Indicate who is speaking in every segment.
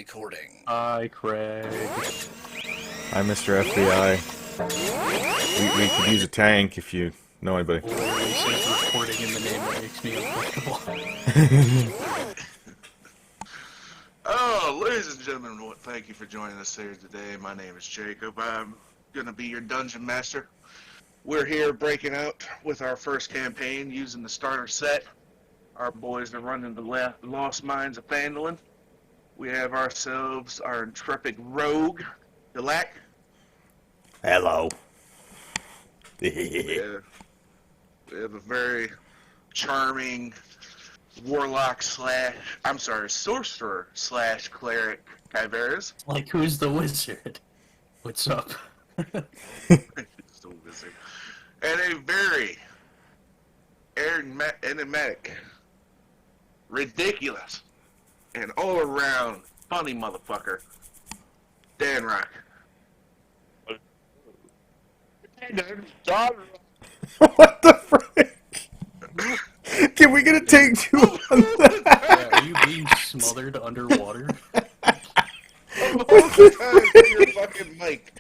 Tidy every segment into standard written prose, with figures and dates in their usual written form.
Speaker 1: recording.
Speaker 2: Hi, Craig.
Speaker 3: Hi, Mr. FBI. We could use a tank if you know anybody.
Speaker 2: Literally says recording in the name that makes me uncomfortable.
Speaker 4: Oh, ladies and gentlemen, thank you for joining us here today. My name is Jacob. I'm going to be your dungeon master. We're here breaking out with our first campaign using the starter set. Our boys are running the Lost Mines of Phandalin. We have ourselves our intrepid rogue, Delac.
Speaker 3: Hello.
Speaker 4: We have a very charming sorcerer / cleric, Kyveris.
Speaker 2: Like, who's the wizard? What's up?
Speaker 4: The wizard. And a very enigmatic, ridiculous, and all-around funny motherfucker, Dan Rock.
Speaker 3: What the frick? Can we get a take two on that?
Speaker 2: Yeah, are you being smothered underwater?
Speaker 4: Your fucking mic.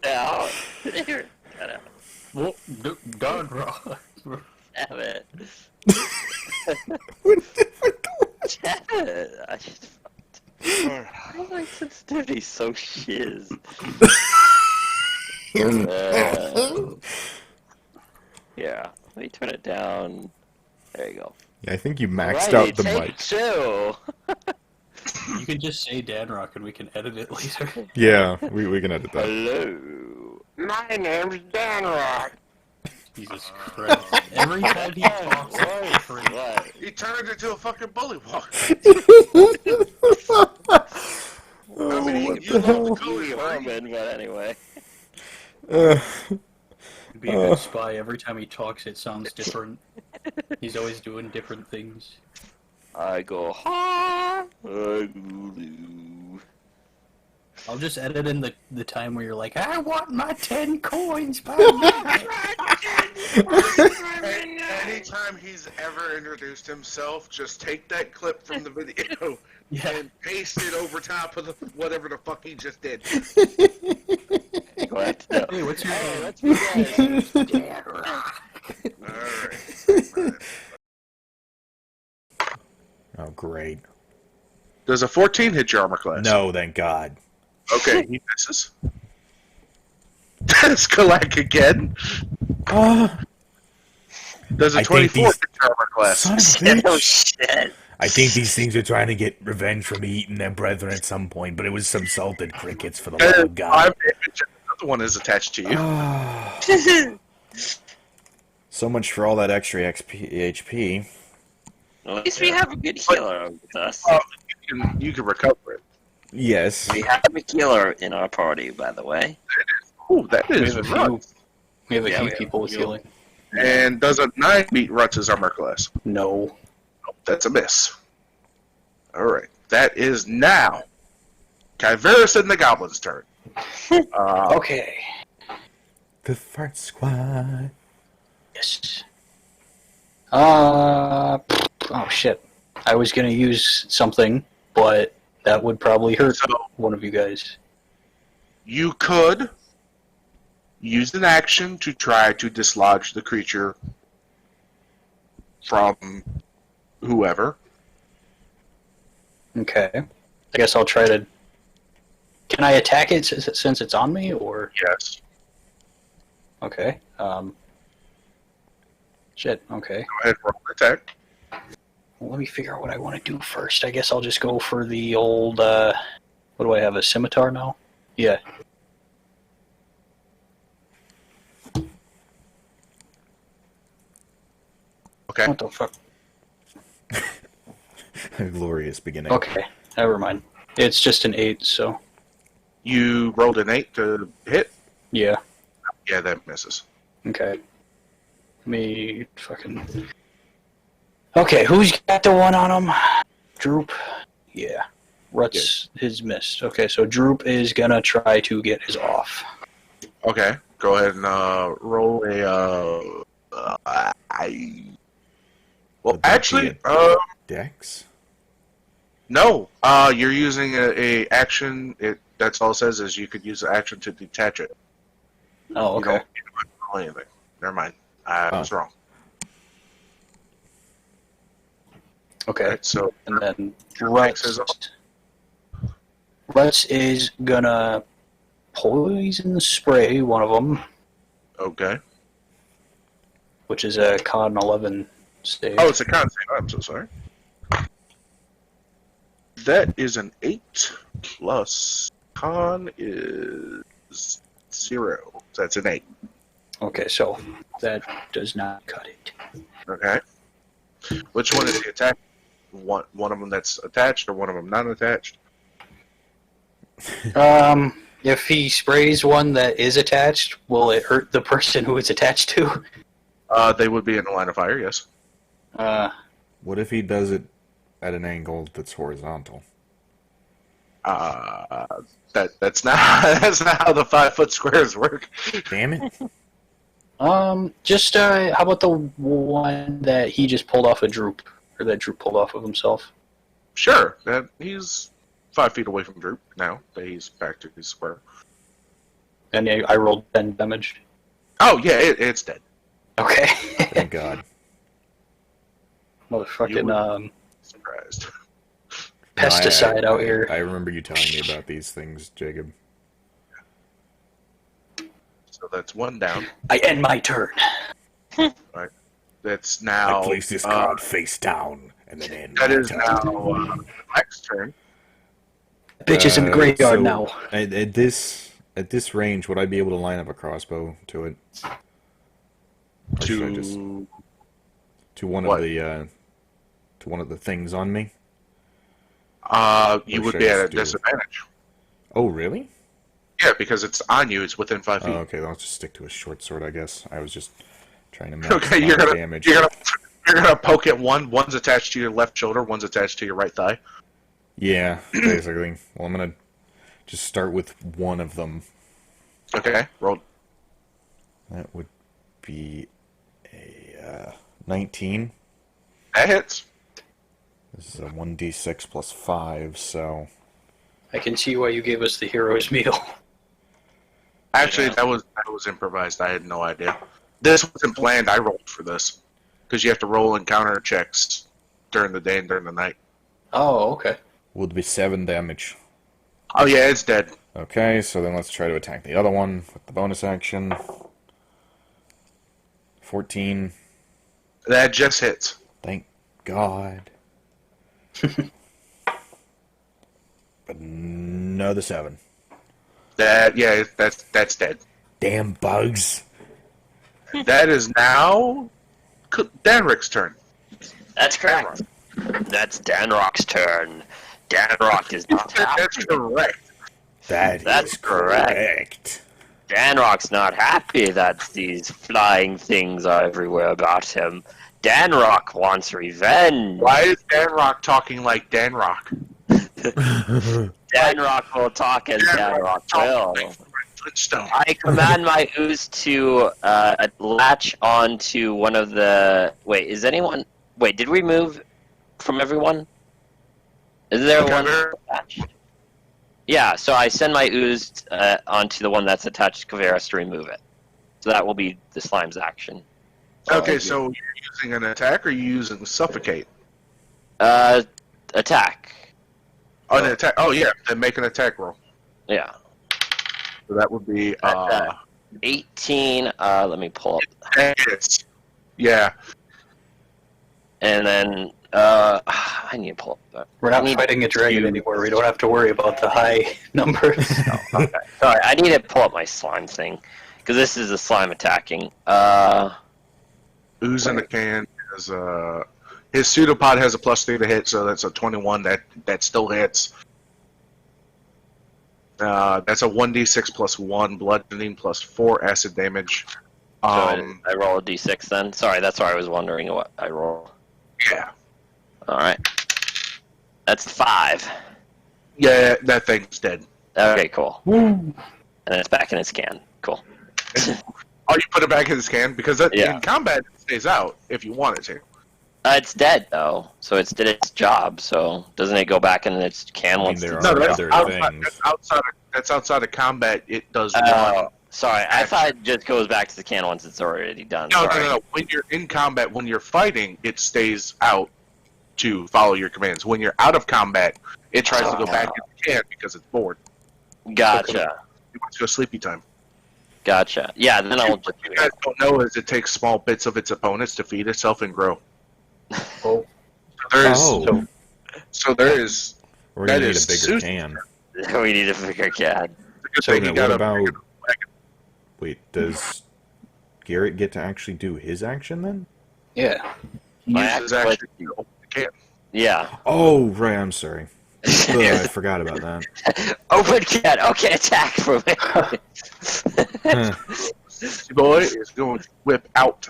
Speaker 5: No. Here. Cut out.
Speaker 2: Well, God, Rock.
Speaker 5: Damn it. Damn it. I just... Why my sensitivity so shiz? Yeah. Let me turn it down. There you go.
Speaker 3: Yeah, I think you maxed out the mic.
Speaker 5: Two.
Speaker 2: You can just say Dan Rock and we can edit it later.
Speaker 3: Yeah, we can edit that.
Speaker 5: Hello. My name's Dan Rock.
Speaker 2: Jesus Christ. Every time he talks, it's different.
Speaker 5: What?
Speaker 4: He turned into a fucking bullywog.
Speaker 3: Oh,
Speaker 4: I mean,
Speaker 3: what
Speaker 4: you
Speaker 3: the
Speaker 4: love
Speaker 3: hell?
Speaker 4: the Cody, right?
Speaker 5: But anyway.
Speaker 2: He'd be a good spy. Every time he talks, it sounds different. He's always doing different things.
Speaker 5: I go, ha! I go,
Speaker 2: I'll just edit in the time where you're like, I want my 10 coins by minute.
Speaker 4: Anytime he's ever introduced himself, just take that clip from the video and paste it over top of whatever the fuck he just did.
Speaker 5: What? No.
Speaker 2: Hey, what's your name?
Speaker 5: Let's be guys.
Speaker 2: Dan Rock.
Speaker 4: Alright.
Speaker 3: Oh, great.
Speaker 4: Does a 14 hit your armor class?
Speaker 3: No, thank God.
Speaker 4: Okay, he misses. That's Kalak again. Does a 24 hit your armor class?
Speaker 3: Son of a
Speaker 5: Oh
Speaker 3: bitch.
Speaker 5: shit.
Speaker 3: I think these things are trying to get revenge for me eating their brethren at some point, but it was some salted crickets for the love of God.
Speaker 4: 5 damage, and another one is attached to you.
Speaker 3: So much for all that extra HP.
Speaker 5: Well, at least we have a good healer with us.
Speaker 4: You can recover it.
Speaker 3: Yes.
Speaker 5: We have a healer in our party, by the way.
Speaker 4: Ooh, that is Rutz.
Speaker 2: We have a
Speaker 5: Yeah,
Speaker 2: few
Speaker 5: we have
Speaker 2: people with
Speaker 5: healing.
Speaker 2: healing.
Speaker 4: And does a 9 beat Rutz's armor class?
Speaker 2: No.
Speaker 4: That's a miss. Alright. That is now Kyveris and the Goblin's turn.
Speaker 2: Okay.
Speaker 3: The Fart Squad.
Speaker 2: Yes. Oh shit. I was gonna use something, but that would probably hurt
Speaker 4: So,
Speaker 2: one of you guys.
Speaker 4: you could use an action to try to dislodge the creature from whoever.
Speaker 2: Okay. I guess I'll try to... Can I attack it since it's on me, or...
Speaker 4: Yes.
Speaker 2: Okay. Shit, okay.
Speaker 4: Go ahead and roll an attack.
Speaker 2: Well, let me figure out what I want to do first. I guess I'll just go for the old, what do I have, a scimitar now? Yeah.
Speaker 4: Okay.
Speaker 2: What the fuck?
Speaker 3: A glorious beginning.
Speaker 2: Okay, never mind. It's just an 8, so...
Speaker 4: You rolled an 8 to hit?
Speaker 2: Yeah.
Speaker 4: Yeah, that misses.
Speaker 2: Okay. Me fucking... Okay, who's got the one on him? Droop? Yeah. Ruts his missed. Okay, so Droop is gonna try to get his off.
Speaker 4: Okay. Go ahead and roll a... Well,
Speaker 3: Would that
Speaker 4: actually...
Speaker 3: be a Dex?
Speaker 4: No, you're using a action. That's all it says is you could use the action to detach it.
Speaker 2: Oh,
Speaker 4: You
Speaker 2: okay.
Speaker 4: don't roll anything. Never mind. I was wrong.
Speaker 2: Okay.
Speaker 4: Alright, so
Speaker 2: And then
Speaker 4: Ruts
Speaker 2: Ruts is gonna poison spray one of them,
Speaker 4: okay.
Speaker 2: which is a con 11 save.
Speaker 4: Oh, it's a con save. I'm so sorry. That is an 8 plus con is 0. So that's an 8.
Speaker 2: Okay, so that does not cut it.
Speaker 4: Okay. Which one is the attack? One of them that's attached or one of them not attached?
Speaker 2: If he sprays one that is attached, will it hurt the person who it's attached to?
Speaker 4: They would be in the line of fire, yes.
Speaker 3: What if he does it at an angle that's horizontal?
Speaker 4: That's not that's not how the 5-foot squares work.
Speaker 3: Damn it.
Speaker 2: Just, how about the one that he just pulled off a Droop? Or that Droop pulled off of himself?
Speaker 4: Sure, that he's 5 feet away from Droop now. That he's back to his square.
Speaker 2: And I rolled 10 damage.
Speaker 4: Oh yeah, it's dead.
Speaker 2: Okay.
Speaker 3: Thank God.
Speaker 2: Motherfucking,
Speaker 4: Surprised.
Speaker 2: pesticide
Speaker 3: No,
Speaker 2: out here.
Speaker 3: I remember you telling me about these things, Jacob.
Speaker 4: So that's one down.
Speaker 2: I end my turn.
Speaker 4: That's now.
Speaker 3: I place this card face down and then end.
Speaker 4: That
Speaker 3: my
Speaker 4: is
Speaker 3: turn.
Speaker 4: now Mike's turn.
Speaker 2: Bitch is in the graveyard
Speaker 3: so
Speaker 2: now.
Speaker 3: At this range, would I be able to line up a crossbow to it? Or should I just to one
Speaker 4: what?
Speaker 3: of the things on me?
Speaker 4: You
Speaker 3: Or
Speaker 4: would
Speaker 3: should
Speaker 4: be
Speaker 3: I
Speaker 4: at a
Speaker 3: just do-
Speaker 4: disadvantage.
Speaker 3: Oh, really?
Speaker 4: Yeah, because it's on you. It's within 5 feet.
Speaker 3: Oh, okay. Then I'll just stick to a short sword, I guess. I was just trying to
Speaker 4: Okay,
Speaker 3: maximize
Speaker 4: you're gonna
Speaker 3: damage.
Speaker 4: you're gonna poke at one. One's attached to your left shoulder. One's attached to your right thigh.
Speaker 3: Yeah, basically. Well, I'm gonna just start with one of them.
Speaker 4: Okay, roll.
Speaker 3: That would be a 19.
Speaker 4: That hits.
Speaker 3: This is a 1d6 plus 5, so...
Speaker 2: I can see why you gave us the hero's meal.
Speaker 4: Actually, that was improvised. I had no idea. This wasn't planned. I rolled for this because you have to roll encounter checks during the day and during the night.
Speaker 2: Oh, okay.
Speaker 3: Would be 7 damage.
Speaker 4: Oh yeah, it's dead.
Speaker 3: Okay, so then let's try to attack the other one with the bonus action. 14.
Speaker 4: That just hits.
Speaker 3: Thank God. But another 7.
Speaker 4: That's dead.
Speaker 3: Damn bugs.
Speaker 4: That is now Danrick's turn.
Speaker 5: That's correct. That's Danrock's turn. Danrock is not happy.
Speaker 4: That's correct.
Speaker 5: That's
Speaker 3: is
Speaker 5: correct. Danrock's not happy that these flying things are everywhere about him. Danrock wants revenge.
Speaker 4: Why is Danrock talking like Danrock?
Speaker 5: Danrock will talk as Danrock will.
Speaker 4: Flintstone.
Speaker 5: I command my ooze to latch onto one of the... Wait, is anyone... Wait, did we move from everyone? Is there one attached? Yeah, so I send my ooze onto the one that's attached to Kavaris to remove it. So that will be the slime's action.
Speaker 4: Okay, so you're using an attack or you're using suffocate?
Speaker 5: Attack.
Speaker 4: Oh, an attack. Oh, yeah. Then make an attack roll.
Speaker 5: Yeah.
Speaker 4: So that would be
Speaker 5: 18. Let me pull up.
Speaker 4: hits. Yeah.
Speaker 5: And then I need to pull up that.
Speaker 2: We're not fighting a dragon anymore. We don't have to worry about the high numbers.
Speaker 5: Oh, okay. Sorry, I need to pull up my slime thing because this is the slime attacking.
Speaker 4: Ooze in the can has his pseudopod has a +3 to hit, so that's a 21. That still hits. That's a 1d6 plus 1 bludgeoning plus 4 acid damage.
Speaker 5: So I roll a d6 then. Sorry, that's why I was wondering what I roll.
Speaker 4: Yeah.
Speaker 5: All right. That's 5.
Speaker 4: Yeah, that thing's dead.
Speaker 5: Okay, cool. And it's back in its can. Cool.
Speaker 4: Oh, you put it back in his can? Because
Speaker 5: Yeah.
Speaker 4: in combat, it stays out if you want it to.
Speaker 5: It's dead though, so it's did its job. So doesn't it go back in its can
Speaker 3: I mean,
Speaker 5: once?
Speaker 3: there
Speaker 5: it's
Speaker 3: are
Speaker 4: that's
Speaker 3: other
Speaker 4: outside,
Speaker 3: things.
Speaker 4: that's outside of combat. It does
Speaker 5: Oh,
Speaker 4: one.
Speaker 5: sorry. I thought it just goes back to the can once it's already done.
Speaker 4: No,
Speaker 5: Sorry.
Speaker 4: no. When you're in combat, when you're fighting, it stays out to follow your commands. When you're out of combat, it tries to go back in the can because it's bored.
Speaker 5: Gotcha.
Speaker 4: It wants to go sleepy time.
Speaker 5: Gotcha. Yeah, then I'll
Speaker 4: What you guys don't know is it takes small bits of its opponents to feed itself and grow.
Speaker 2: Oh,
Speaker 3: Oh,
Speaker 4: So there is.
Speaker 3: we're gonna
Speaker 4: that
Speaker 3: need a
Speaker 4: is
Speaker 3: bigger
Speaker 4: Susan.
Speaker 3: can.
Speaker 5: we need a bigger can.
Speaker 4: Good
Speaker 3: So
Speaker 4: thing he
Speaker 3: then
Speaker 4: got
Speaker 3: what
Speaker 4: a-
Speaker 3: about... Wait, does Garrett get to actually do his action then?
Speaker 2: yeah.
Speaker 4: He
Speaker 5: My
Speaker 4: uses
Speaker 5: action
Speaker 4: action to open the can.
Speaker 5: Yeah.
Speaker 3: Oh, right, I'm sorry. Ugh, I forgot about that.
Speaker 5: Open can. Okay, attack for me.
Speaker 3: Huh.
Speaker 4: This boy is going to whip out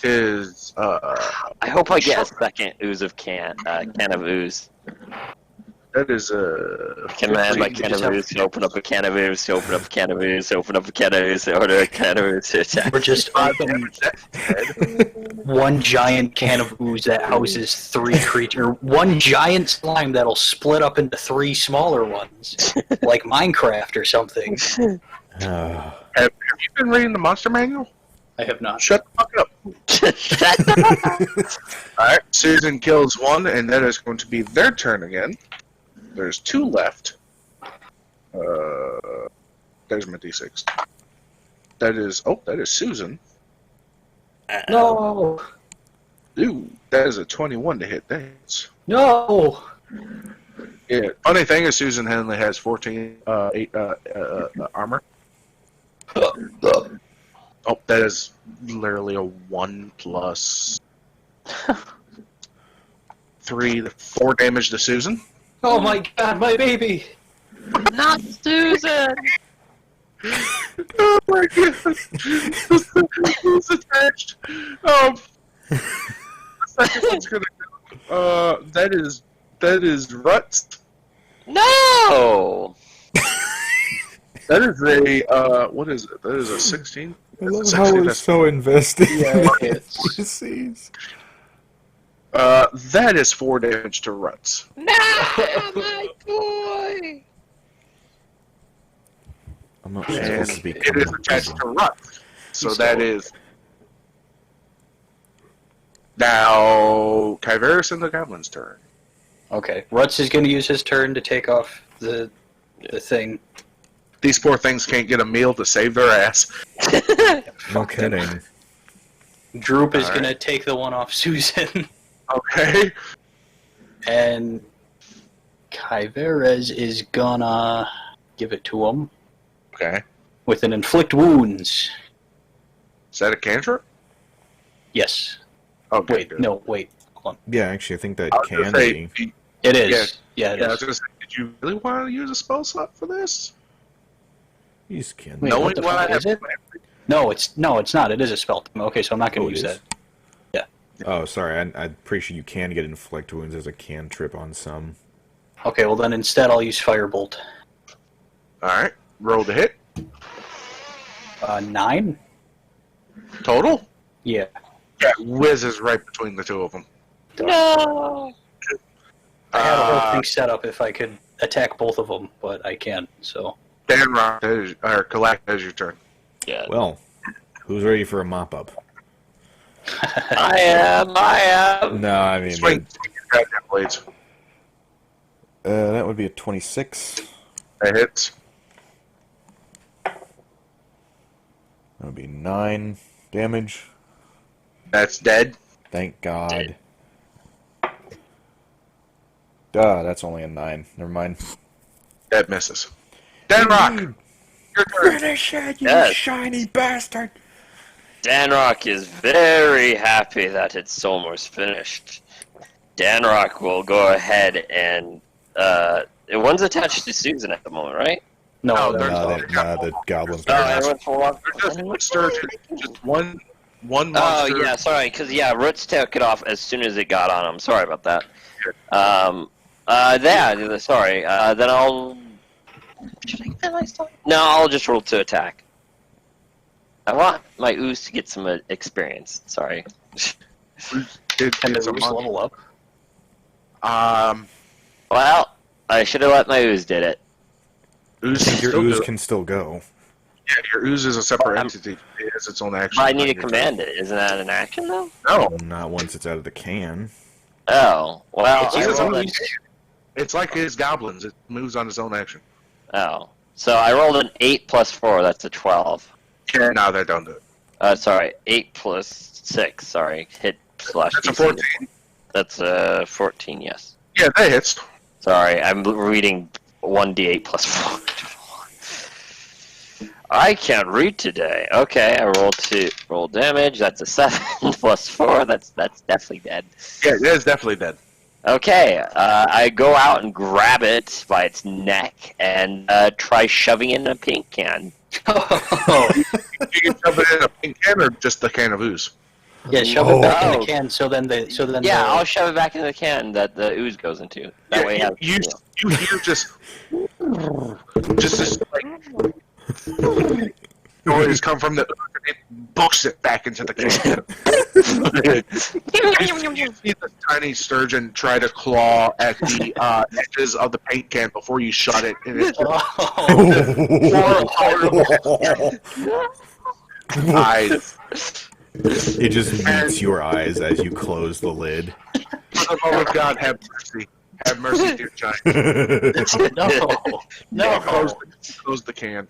Speaker 4: his.
Speaker 5: I hope I get a second ooze of can of ooze.
Speaker 4: That is a.
Speaker 5: Command my
Speaker 2: You
Speaker 5: can
Speaker 2: just
Speaker 5: of
Speaker 2: have-
Speaker 5: ooze to open up a can of ooze, to open up a can of ooze, to open up a can of ooze, to order a can of ooze to attack.
Speaker 2: We're just open one giant can of ooze that houses 3 creatures. One giant slime that'll split up into 3 smaller ones, like Minecraft or something.
Speaker 4: Have you been reading the monster manual?
Speaker 2: I have not.
Speaker 4: Shut the fuck up. Alright, Susan kills one, and that is going to be their turn again. There's 2 left. There's my d6. That is Susan.
Speaker 2: No!
Speaker 4: Ooh, that is a 21 to hit. That's.
Speaker 2: No!
Speaker 4: Yeah. Funny thing is, Susan Henley has 14 armor. Oh, that is literally a 1 plus 3, 4 damage to Susan.
Speaker 2: Oh my god, my baby!
Speaker 5: Not Susan!
Speaker 4: Oh my god! It's attached. The second one's gonna go. That is Ruts.
Speaker 5: No!
Speaker 4: That is a what is it? That is a 16.
Speaker 3: I love
Speaker 4: That's
Speaker 3: how
Speaker 4: actually-
Speaker 3: we're so invested.
Speaker 2: Yeah, it's...
Speaker 3: NPCs.
Speaker 4: That is 4 damage to Ruts.
Speaker 5: No, my boy!
Speaker 3: I'm not
Speaker 4: And
Speaker 3: supposed to be
Speaker 4: it is attached to Ruts. So that is. Now, Kyverus and the Goblin's turn.
Speaker 2: Okay, Ruts is going to use his turn to take off the thing.
Speaker 4: These poor things can't get a meal to save their ass.
Speaker 3: No kidding.
Speaker 2: Droop is
Speaker 4: Alright.
Speaker 2: going to take the one off Susan.
Speaker 4: Okay.
Speaker 2: And Kyverez is gonna give it to him
Speaker 4: Okay.
Speaker 2: with an inflict wounds.
Speaker 4: Is that a cantrip?
Speaker 2: Yes.
Speaker 4: Okay.
Speaker 2: Wait,
Speaker 4: good.
Speaker 2: no, wait. Hold on.
Speaker 3: Yeah, actually, I think that
Speaker 4: I was
Speaker 3: can
Speaker 4: gonna say,
Speaker 3: be.
Speaker 2: It is. Yeah, it
Speaker 4: I
Speaker 2: is.
Speaker 4: was gonna say, did you really want to use a spell slot for this?
Speaker 3: These can.
Speaker 2: Wait,
Speaker 4: Knowing
Speaker 2: what the
Speaker 4: what
Speaker 2: fuck
Speaker 4: I
Speaker 2: is
Speaker 4: have
Speaker 2: it?
Speaker 4: planned.
Speaker 2: No, it's not. It is a spell. Okay, so I'm not going
Speaker 3: Oh,
Speaker 2: to
Speaker 3: it
Speaker 2: use
Speaker 3: is?
Speaker 2: that.
Speaker 3: Oh, sorry. I'm pretty sure you can get inflict wounds as a cantrip on some.
Speaker 2: Okay, well then instead I'll use Firebolt.
Speaker 4: Alright. Roll the hit.
Speaker 2: 9?
Speaker 4: Total?
Speaker 2: Yeah.
Speaker 4: Yeah, whizzes right between the 2 of them.
Speaker 5: No!
Speaker 2: I had a whole thing set up if I could attack both of them, but I can't, so...
Speaker 4: Dan Rock, or Kalak, as your turn.
Speaker 5: Yeah.
Speaker 3: Well, who's ready for a mop up?
Speaker 5: I am!
Speaker 3: No, I mean,
Speaker 4: Swing your goddamn blades.
Speaker 3: that would be a 26.
Speaker 4: That hits.
Speaker 3: That would be 9 damage.
Speaker 4: That's dead.
Speaker 3: Thank God. Duh, that's only a 9. Never mind.
Speaker 4: That misses. Dan Rock, your turn.
Speaker 3: Finish it, you
Speaker 5: Yes.
Speaker 3: shiny bastard!
Speaker 5: Danrock is very happy that it's almost finished. Danrock will go ahead and one's attached to Susan at the moment, right?
Speaker 2: No,
Speaker 4: No,
Speaker 2: that-
Speaker 4: they're-
Speaker 3: The goblins.
Speaker 5: Oh,
Speaker 3: are
Speaker 5: everyone's full on.
Speaker 4: They're just one sturgeon. Just one
Speaker 5: Oh
Speaker 4: monster.
Speaker 5: yeah, sorry, because Roots took it off as soon as it got on him. Sorry about that. Sorry. Then I'll. No, I'll just roll to attack. I want my ooze to get some experience. Sorry.
Speaker 2: Can the
Speaker 4: it's a
Speaker 2: ooze
Speaker 4: monkey.
Speaker 2: level up?
Speaker 5: Well, I should have let my ooze did it.
Speaker 4: Ooze
Speaker 3: I think your
Speaker 4: still
Speaker 3: ooze
Speaker 4: do it.
Speaker 3: can still go.
Speaker 4: Yeah, your ooze is a separate entity. It has its own action.
Speaker 5: But I need to
Speaker 4: on your
Speaker 5: command it. Isn't that an action, though?
Speaker 4: turn. No,
Speaker 3: Not once it's out of the can.
Speaker 5: Oh. Well,
Speaker 4: It's
Speaker 5: I
Speaker 4: his
Speaker 5: rolled
Speaker 4: own-
Speaker 5: a...
Speaker 4: it's like his goblins. It moves on its own action.
Speaker 5: Oh. So I rolled an 8 plus 4. That's a 12.
Speaker 4: Yeah, no, they don't do it.
Speaker 5: Sorry. 8 plus 6. Sorry. Hit slash
Speaker 4: That's a
Speaker 5: DC.
Speaker 4: 14.
Speaker 5: That's a 14, yes.
Speaker 4: Yeah, that hits.
Speaker 5: Sorry, I'm reading 1d8 plus 4. I can't read today. Okay, I roll damage. That's a 7 plus 4. That's definitely dead.
Speaker 4: Yeah, it is definitely dead.
Speaker 5: Okay, I go out and grab it by its neck and try shoving it in a paint can.
Speaker 2: Oh,
Speaker 4: You can shove it in a pink can or just the can of ooze.
Speaker 2: yeah, shove it back in
Speaker 5: Oh.
Speaker 2: the can so then
Speaker 5: Yeah, I'll shove it back in the can that the ooze goes into. That
Speaker 4: Yeah,
Speaker 5: way,
Speaker 4: you hear just this like noise come from the ooze and it books it back into the can. You see the tiny sturgeon try to claw at the edges of the paint can before you shut it, and it's eyes.
Speaker 3: It just meets your eyes as you close the lid.
Speaker 4: For the love of God, have mercy. Have mercy, dear child.
Speaker 2: No,
Speaker 4: Close the can.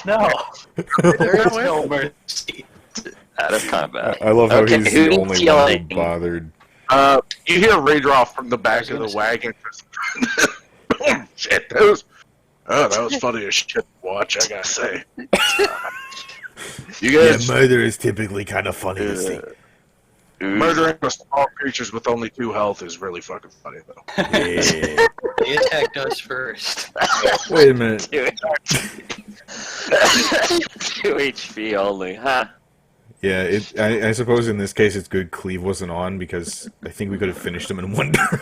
Speaker 2: no. There is no mercy.
Speaker 5: out of combat.
Speaker 3: I love how
Speaker 5: Okay,
Speaker 3: he's the
Speaker 5: who's
Speaker 3: only one
Speaker 5: yelling?
Speaker 3: who bothered.
Speaker 4: You hear a raindrop from the back of the wagon. Shit, that was funny as shit to watch, I gotta say. You
Speaker 3: Yeah,
Speaker 4: guys
Speaker 3: murder is typically kind of funny to see.
Speaker 4: murdering the small creatures with only 2 health is really fucking funny, though.
Speaker 3: Yeah.
Speaker 2: They attacked us first.
Speaker 3: Wait a minute.
Speaker 5: 2 HP only, huh?
Speaker 3: Yeah, I suppose in this case it's good Cleve wasn't on because I think we could have finished him in one turn.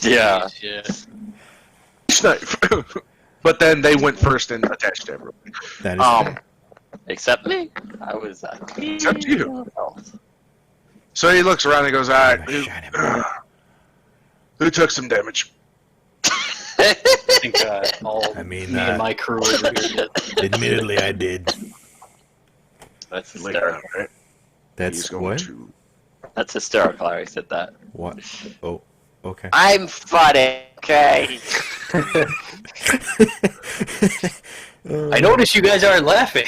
Speaker 5: Yeah.
Speaker 2: Yeah.
Speaker 4: But then they went first and attached everyone.
Speaker 3: That is fair.
Speaker 5: Except me. I was
Speaker 4: Except you. So he looks around and goes, alright, who took some damage?
Speaker 2: I think all
Speaker 3: I mean,
Speaker 2: me and my crew over here did.
Speaker 3: Admittedly, I did.
Speaker 5: That's
Speaker 4: Later
Speaker 5: hysterical.
Speaker 4: on, right? He's
Speaker 3: That's
Speaker 4: going
Speaker 3: what?
Speaker 4: to...
Speaker 5: That's hysterical. I already said that.
Speaker 3: What? Oh, okay.
Speaker 5: I'm funny, okay?
Speaker 2: I noticed you guys aren't laughing.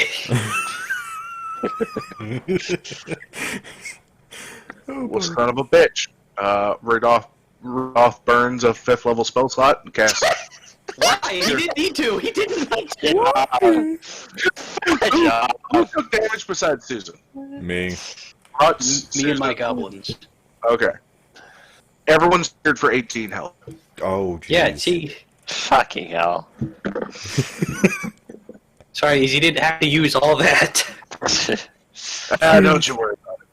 Speaker 4: Well, son of a bitch. Rudolph burns a 5th level spell slot and casts...
Speaker 2: Why? He didn't need to. He didn't.
Speaker 5: Good job.
Speaker 4: Who took damage besides Susan?
Speaker 3: Me.
Speaker 4: Ruts,
Speaker 2: Me and my
Speaker 4: Susan.
Speaker 2: goblins.
Speaker 4: Okay. Everyone's cleared for 18 health.
Speaker 3: Oh, jeez.
Speaker 2: Yeah, see.
Speaker 5: Fucking hell.
Speaker 2: Sorry, he didn't have to use all that.
Speaker 4: Don't you worry about it.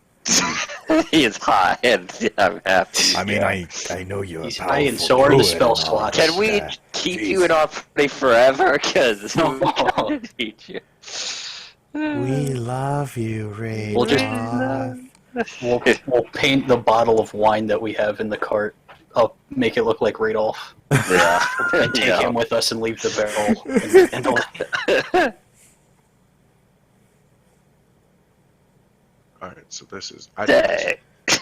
Speaker 5: He is high, and I'm happy.
Speaker 3: I mean, I know you're
Speaker 2: He's
Speaker 3: a
Speaker 2: high and
Speaker 3: powerful
Speaker 2: so are the
Speaker 3: druid
Speaker 2: spell
Speaker 3: and all
Speaker 2: slots.
Speaker 3: that
Speaker 5: Can we
Speaker 3: stuff.
Speaker 5: keep
Speaker 3: Jeez.
Speaker 5: you in our party forever? Because
Speaker 2: No.
Speaker 5: we're trying to teach you.
Speaker 3: We love you, Ray.
Speaker 2: We'll just- We'll paint the bottle of wine that we have in the cart. I'll make it look like Radolf.
Speaker 5: Yeah.
Speaker 2: And take
Speaker 5: Yeah.
Speaker 2: him with us and leave the barrel.
Speaker 4: Alright, so this is...
Speaker 5: Dang. It's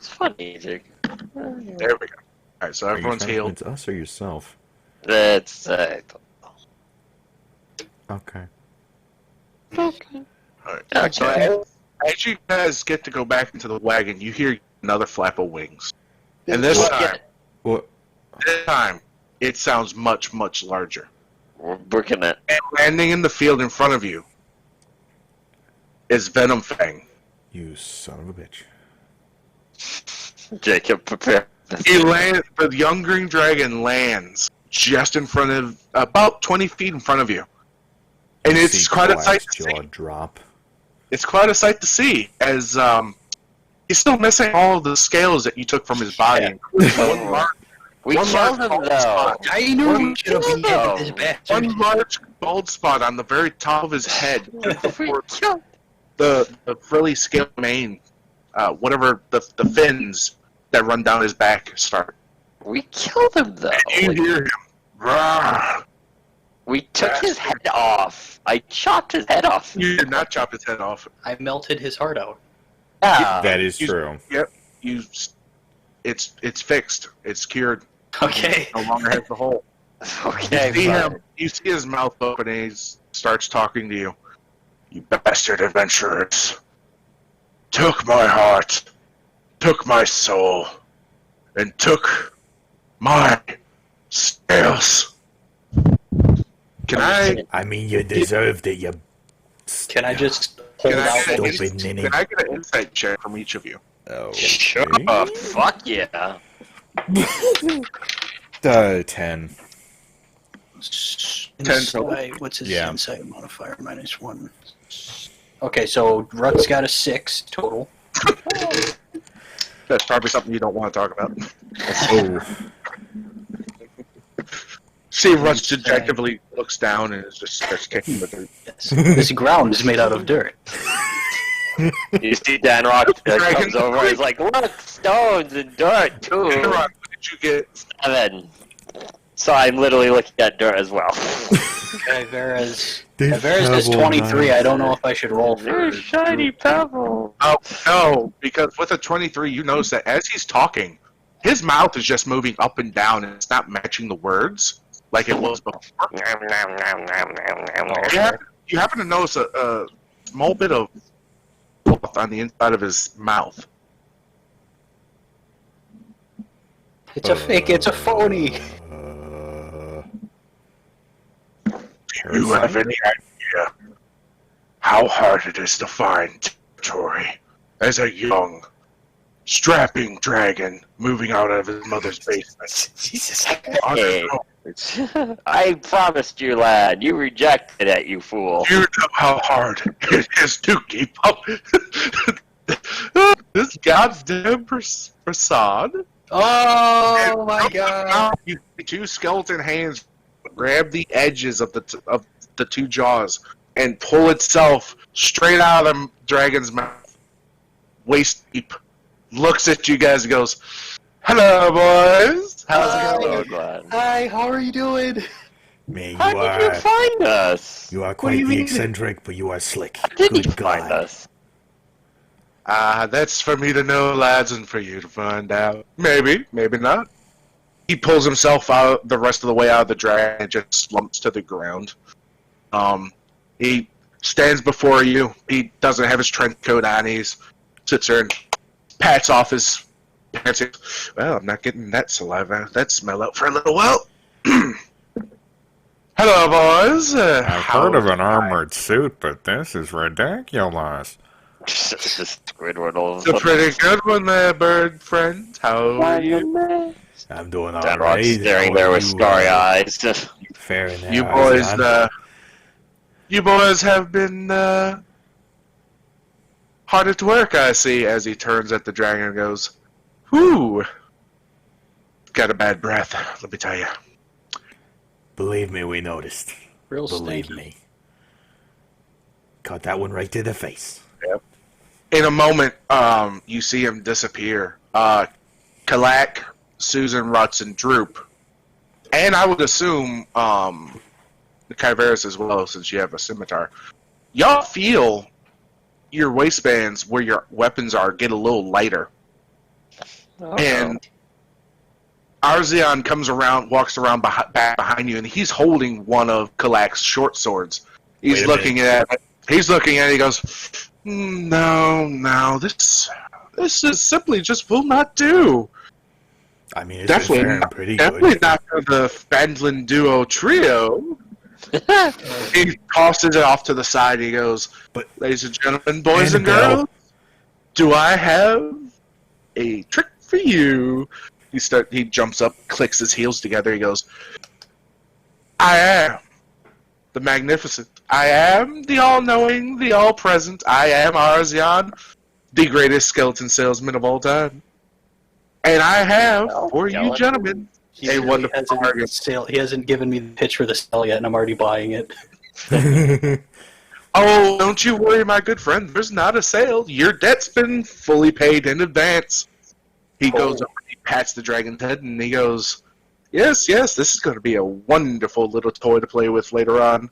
Speaker 5: funny, Jake.
Speaker 4: There we go. Alright, so
Speaker 3: Are you
Speaker 4: everyone's
Speaker 3: trying to
Speaker 4: healed.
Speaker 3: convince us or yourself?
Speaker 5: That's
Speaker 3: Okay.
Speaker 4: Alright.
Speaker 5: okay.
Speaker 4: As you guys get to go back into the wagon, you hear another flap of wings. And this
Speaker 3: What?
Speaker 4: time, it sounds much, much larger.
Speaker 5: We're booking it.
Speaker 4: And landing in the field in front of you is Venom Fang.
Speaker 3: You son of a bitch.
Speaker 5: Jacob, prepare.
Speaker 4: The young green dragon lands just in front of, about 20 feet in front of you. And it's
Speaker 3: See
Speaker 4: quite a
Speaker 3: Goliath's
Speaker 4: sight to see.
Speaker 3: jaw drop.
Speaker 4: It's quite a sight to see, as he's still missing all of the scales that you took from his body. One large,
Speaker 5: We
Speaker 4: one
Speaker 5: killed
Speaker 4: large
Speaker 5: him,
Speaker 4: bald
Speaker 5: though.
Speaker 4: spot.
Speaker 2: I knew we should have beat
Speaker 5: No.
Speaker 2: this bastard.
Speaker 4: One large bald spot on the very top of his head.
Speaker 5: We killed.
Speaker 4: the frilly scale mane, whatever the fins that run down his back start.
Speaker 5: We killed him though.
Speaker 4: And you hear him. Rawr.
Speaker 5: We took his head off. I chopped his head off.
Speaker 4: You did not chop his head off.
Speaker 2: I melted his heart out.
Speaker 5: Yeah.
Speaker 3: That is true.
Speaker 4: Yep. It's fixed. It's cured.
Speaker 2: Okay.
Speaker 4: No longer has the hole.
Speaker 5: Okay.
Speaker 4: You see his mouth open and he starts talking to you. You bastard adventurers. Took my heart. Took my soul. And took my scales. Can
Speaker 3: I mean, you deserved it, you...
Speaker 2: Can I just hold out?
Speaker 3: Stupid ninny.
Speaker 4: Can I get an insight check from each of you?
Speaker 3: Oh.
Speaker 5: Sure. Fuck yeah.
Speaker 3: 10.
Speaker 4: 10
Speaker 2: Insight, what's his
Speaker 3: Yeah.
Speaker 2: insight modifier? -1. Okay, so Rut's got a 6 total.
Speaker 4: That's probably something you don't want to talk about.
Speaker 3: Oh.
Speaker 4: See, Russ dejectively looks down and just starts kicking the dirt.
Speaker 2: Yes. This ground is made out of dirt.
Speaker 5: You see Dan Rock comes over and he's like, look, stones and dirt too.
Speaker 4: What did you get?
Speaker 5: 7. So I'm literally looking at dirt as well.
Speaker 2: Okay, Vera's is 23. I don't know if I should roll for
Speaker 5: There's shiny pebble.
Speaker 4: Oh, no, because with a 23, you notice that as he's talking, his mouth is just moving up and down and it's not matching the words like it was before. You happen to notice a small bit of cloth on the inside of his mouth.
Speaker 2: It's a fake, it's a phony.
Speaker 4: Do you have any idea how hard it is to find territory as a young, strapping dragon moving out of his mother's basement?
Speaker 2: Jesus.
Speaker 5: Hey, I promised you, lad. You rejected it, you fool.
Speaker 4: You know how hard it is to keep up this goddamn facade.
Speaker 2: Oh my god.
Speaker 4: Now, you see two skeleton hands grab the edges of the two jaws and pull itself straight out of the dragon's mouth, waist deep. Looks at you guys and goes, "Hello, boys. How's it going?"
Speaker 5: Glad.
Speaker 2: Hi, how are you doing?
Speaker 3: Man,
Speaker 5: How did you find us?
Speaker 3: you are
Speaker 2: do
Speaker 3: quite
Speaker 2: you
Speaker 3: the
Speaker 2: mean?
Speaker 3: eccentric, but you are slick.
Speaker 5: How did you
Speaker 3: Good
Speaker 5: find
Speaker 3: God.
Speaker 5: us?
Speaker 4: That's for me to know, lads, and for you to find out. Maybe, maybe not. He pulls himself out the rest of the way out of the dragon and just slumps to the ground. He stands before you. He doesn't have his trench coat on. He sits there and pats off his pants. Well, I'm not getting that saliva, that smell out for a little while. Hello, boys.
Speaker 1: I've heard of an armored suit, but this is ridiculous.
Speaker 5: Squidward all of
Speaker 4: It's a pretty good one there, bird friend. How are you?
Speaker 3: I'm doing
Speaker 5: Dan Rock's
Speaker 3: alright.
Speaker 5: staring there with starry eyes.
Speaker 3: Fair enough.
Speaker 4: You boys, you boys have been hard at work, I see, as he turns at the dragon and goes, "Whew, got a bad breath, let me tell you."
Speaker 3: Believe me, we noticed.
Speaker 2: Real
Speaker 3: Believe
Speaker 2: stinky.
Speaker 3: me. Caught that one right to the face.
Speaker 4: In a moment, you see him disappear. Kalak, Susan, Rutz, and Droop, and I would assume Kyveris as well, since you have a scimitar. Y'all feel your waistbands where your weapons are get a little lighter. And Arzion comes around, walks around back behind you, and he's holding one of Kalak's short swords. He's
Speaker 3: Wait a
Speaker 4: looking at it. He's looking at it. He goes, "No, this is simply just will not do.
Speaker 3: I mean, it's
Speaker 4: Definitely
Speaker 3: been faring
Speaker 4: not-
Speaker 3: pretty
Speaker 4: Definitely
Speaker 3: good.
Speaker 4: not for the Phandalin duo trio." He tosses it off to the side. He goes,
Speaker 3: But-
Speaker 4: "Ladies and gentlemen, boys and
Speaker 3: Annabelle.
Speaker 4: girls, do I have a trick for you?" He jumps up, clicks his heels together. He goes, "I am the magnificent. I am the all-knowing, the all-present. I am Arzion, the greatest skeleton salesman of all time. And I have, for you gentlemen, a wonderful bargain."
Speaker 2: He hasn't given me the pitch for the sale yet, and I'm already buying it.
Speaker 4: Oh, don't you worry, my good friend. There's not a sale. Your debt's been fully paid in advance. He goes
Speaker 2: Oh.
Speaker 4: over, he pats the dragon's head, and he goes, yes, yes, this is going to be a wonderful little toy to play with later on.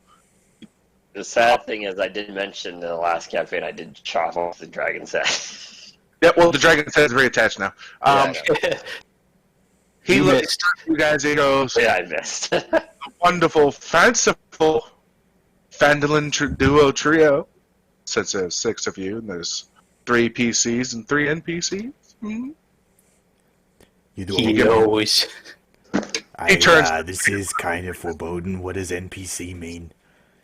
Speaker 5: The sad thing is, I did mention in the last campaign I did chop off the dragon's head.
Speaker 4: Yeah, well, the dragon's head is very attached now.
Speaker 5: Yeah,
Speaker 4: He
Speaker 2: You
Speaker 4: looks
Speaker 2: missed.
Speaker 4: at you guys, he goes,
Speaker 5: yeah, I missed.
Speaker 4: wonderful, fanciful Phandalin duo trio. Since there's 6 of you, and there's 3 PCs and 3 NPCs. Mhm.
Speaker 3: You do.
Speaker 2: He knows.
Speaker 4: He turns-
Speaker 3: This is kind of foreboding. What does NPC mean?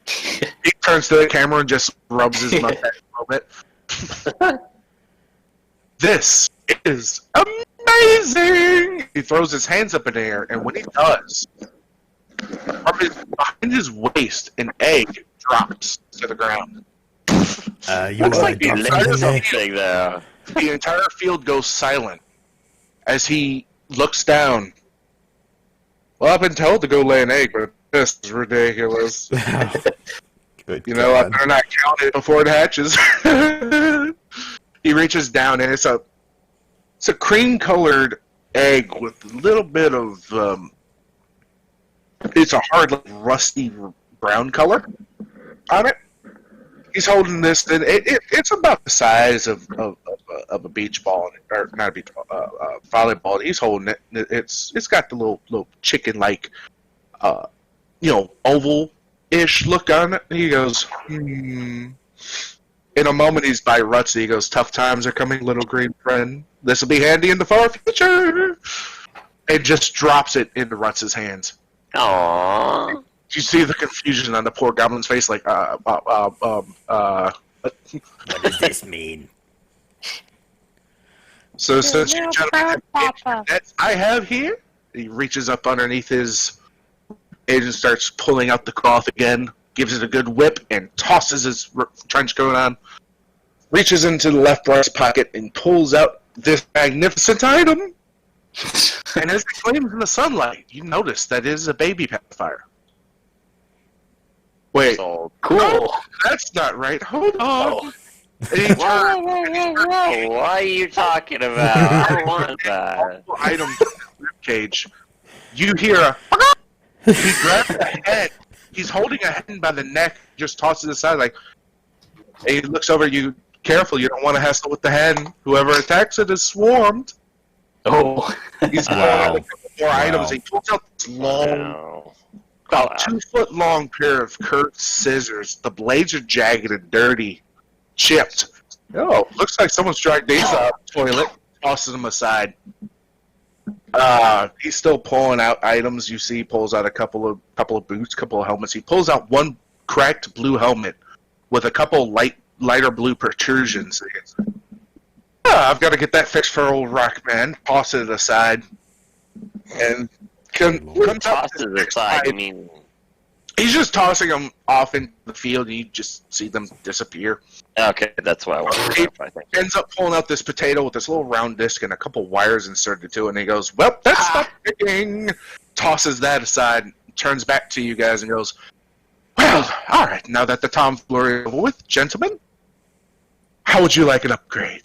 Speaker 4: He turns to the camera and just rubs his mustache a little bit. This is amazing! He throws his hands up in the air, and when he does, behind his waist, an egg drops to the ground.
Speaker 3: You
Speaker 5: Looks like
Speaker 3: drop
Speaker 5: you
Speaker 3: something
Speaker 5: lit
Speaker 3: there?
Speaker 5: something there.
Speaker 4: The entire field goes silent as he looks down. Well, I've been told to go lay an egg, but this is ridiculous.
Speaker 3: Good
Speaker 4: You know, I
Speaker 3: God.
Speaker 4: better not count it before it hatches. He reaches down, and it's a cream-colored egg with a little bit of it's a hard, like, rusty brown color on it. He's holding this, and it's about the size of a beach ball, or not a beach ball, volleyball. He's holding it. It's got the little chicken-like, oval-ish look on it. And he goes, hmm. In a moment, he's by Rutsy. He goes, tough times are coming, little green friend. This will be handy in the far future. And just drops it into Rutz's hands.
Speaker 5: Aww.
Speaker 4: You see the confusion on the poor goblin's face, like,
Speaker 3: What does this mean?
Speaker 4: So, since you gentlemen have that I have here, he reaches up underneath his agent, starts pulling out the cloth again, gives it a good whip, and tosses his trench coat on, reaches into the left breast pocket, and pulls out this magnificent item. And as it gleams in the sunlight, you notice that it is a baby pacifier. Wait,
Speaker 5: So,
Speaker 2: Cool.
Speaker 4: that's not right. Hold on.
Speaker 2: Oh.
Speaker 4: And he turns
Speaker 5: whoa, what are you talking about? I don't want that.
Speaker 4: item from the rib cage. You hear a. He grabs the head. He's holding a hen by the neck, just tosses it aside like. And he looks over at you. Careful, you don't want to hassle with the hen. Whoever attacks it is swarmed.
Speaker 2: Oh.
Speaker 4: He's pulling
Speaker 3: Wow.
Speaker 4: out a couple more items. He pulls out this long,
Speaker 5: No.
Speaker 4: about 2 foot long pair of curved scissors. The blades are jagged and dirty, chipped. Oh, looks like someone's dragged these out of the toilet. Tosses them aside. He's still pulling out items. You see, he pulls out a couple of boots, couple of helmets. He pulls out one cracked blue helmet with a couple lighter blue protrusions. I've got to get that fixed for old Rockman. Tosses it aside, and comes out
Speaker 5: Tosses
Speaker 4: to the
Speaker 5: it aside,
Speaker 4: side.
Speaker 5: I mean,
Speaker 4: He's just tossing them off into the field, and you just see them disappear.
Speaker 5: okay, that's what I wanted to know, I think.
Speaker 4: Ends up pulling out this potato with this little round disc and a couple wires inserted to it, and he goes, well, that's not picking. Tosses that aside, turns back to you guys, and goes, well, all right, now that the tomfoolery is over with, gentlemen, how would you like an upgrade?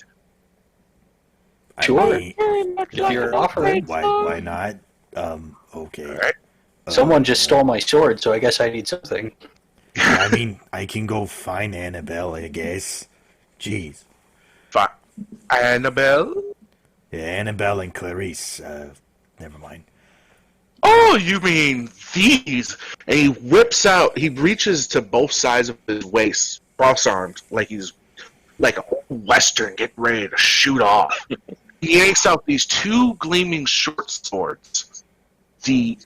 Speaker 2: Sure.
Speaker 3: I mean,
Speaker 2: If you're offering.
Speaker 3: why not? Okay.
Speaker 4: All right.
Speaker 2: Someone just stole my sword, so I guess I need something.
Speaker 3: I mean, I can go find Annabelle, I guess. Jeez.
Speaker 4: Fine. Annabelle?
Speaker 3: Yeah, Annabelle and Clarice. Never mind.
Speaker 4: Oh, you mean these? And he whips out, he reaches to both sides of his waist, cross-armed, like he's like a Western getting ready to shoot off. He yanks out these 2 gleaming short swords. The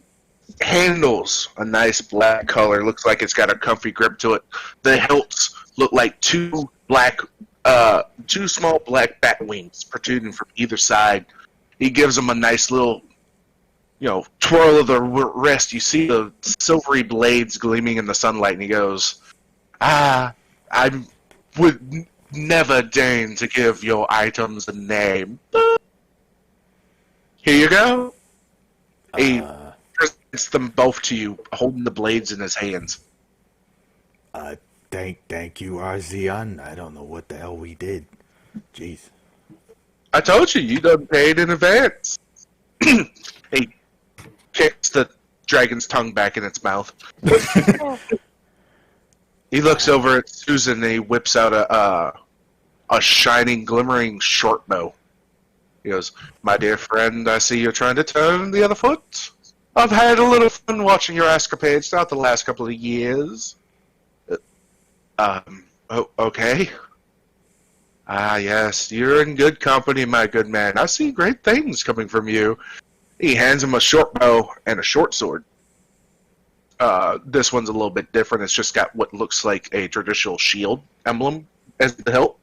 Speaker 4: handles, a nice black color, looks like it's got a comfy grip to it. The hilts look like 2 small black bat wings protruding from either side. He gives them a nice little, twirl of the wrist. You see the silvery blades gleaming in the sunlight, and he goes, I would never deign to give your items a name. Here you go. He presents them both to you, holding the blades in his hands.
Speaker 3: thank you, Arzian. I don't know what the hell we did. Jeez.
Speaker 4: I told you, you done paid in advance. He kicks the dragon's tongue back in its mouth. He looks over at Susan and he whips out a shining, glimmering short bow. He goes, "My dear friend, I see you're trying to turn the other foot. I've had a little fun watching your escapades throughout the last couple of years." Okay. Ah, yes, you're in good company, my good man. I see great things coming from you. He hands him a short bow and a short sword. This one's a little bit different. It's just got what looks like a traditional shield emblem as the hilt.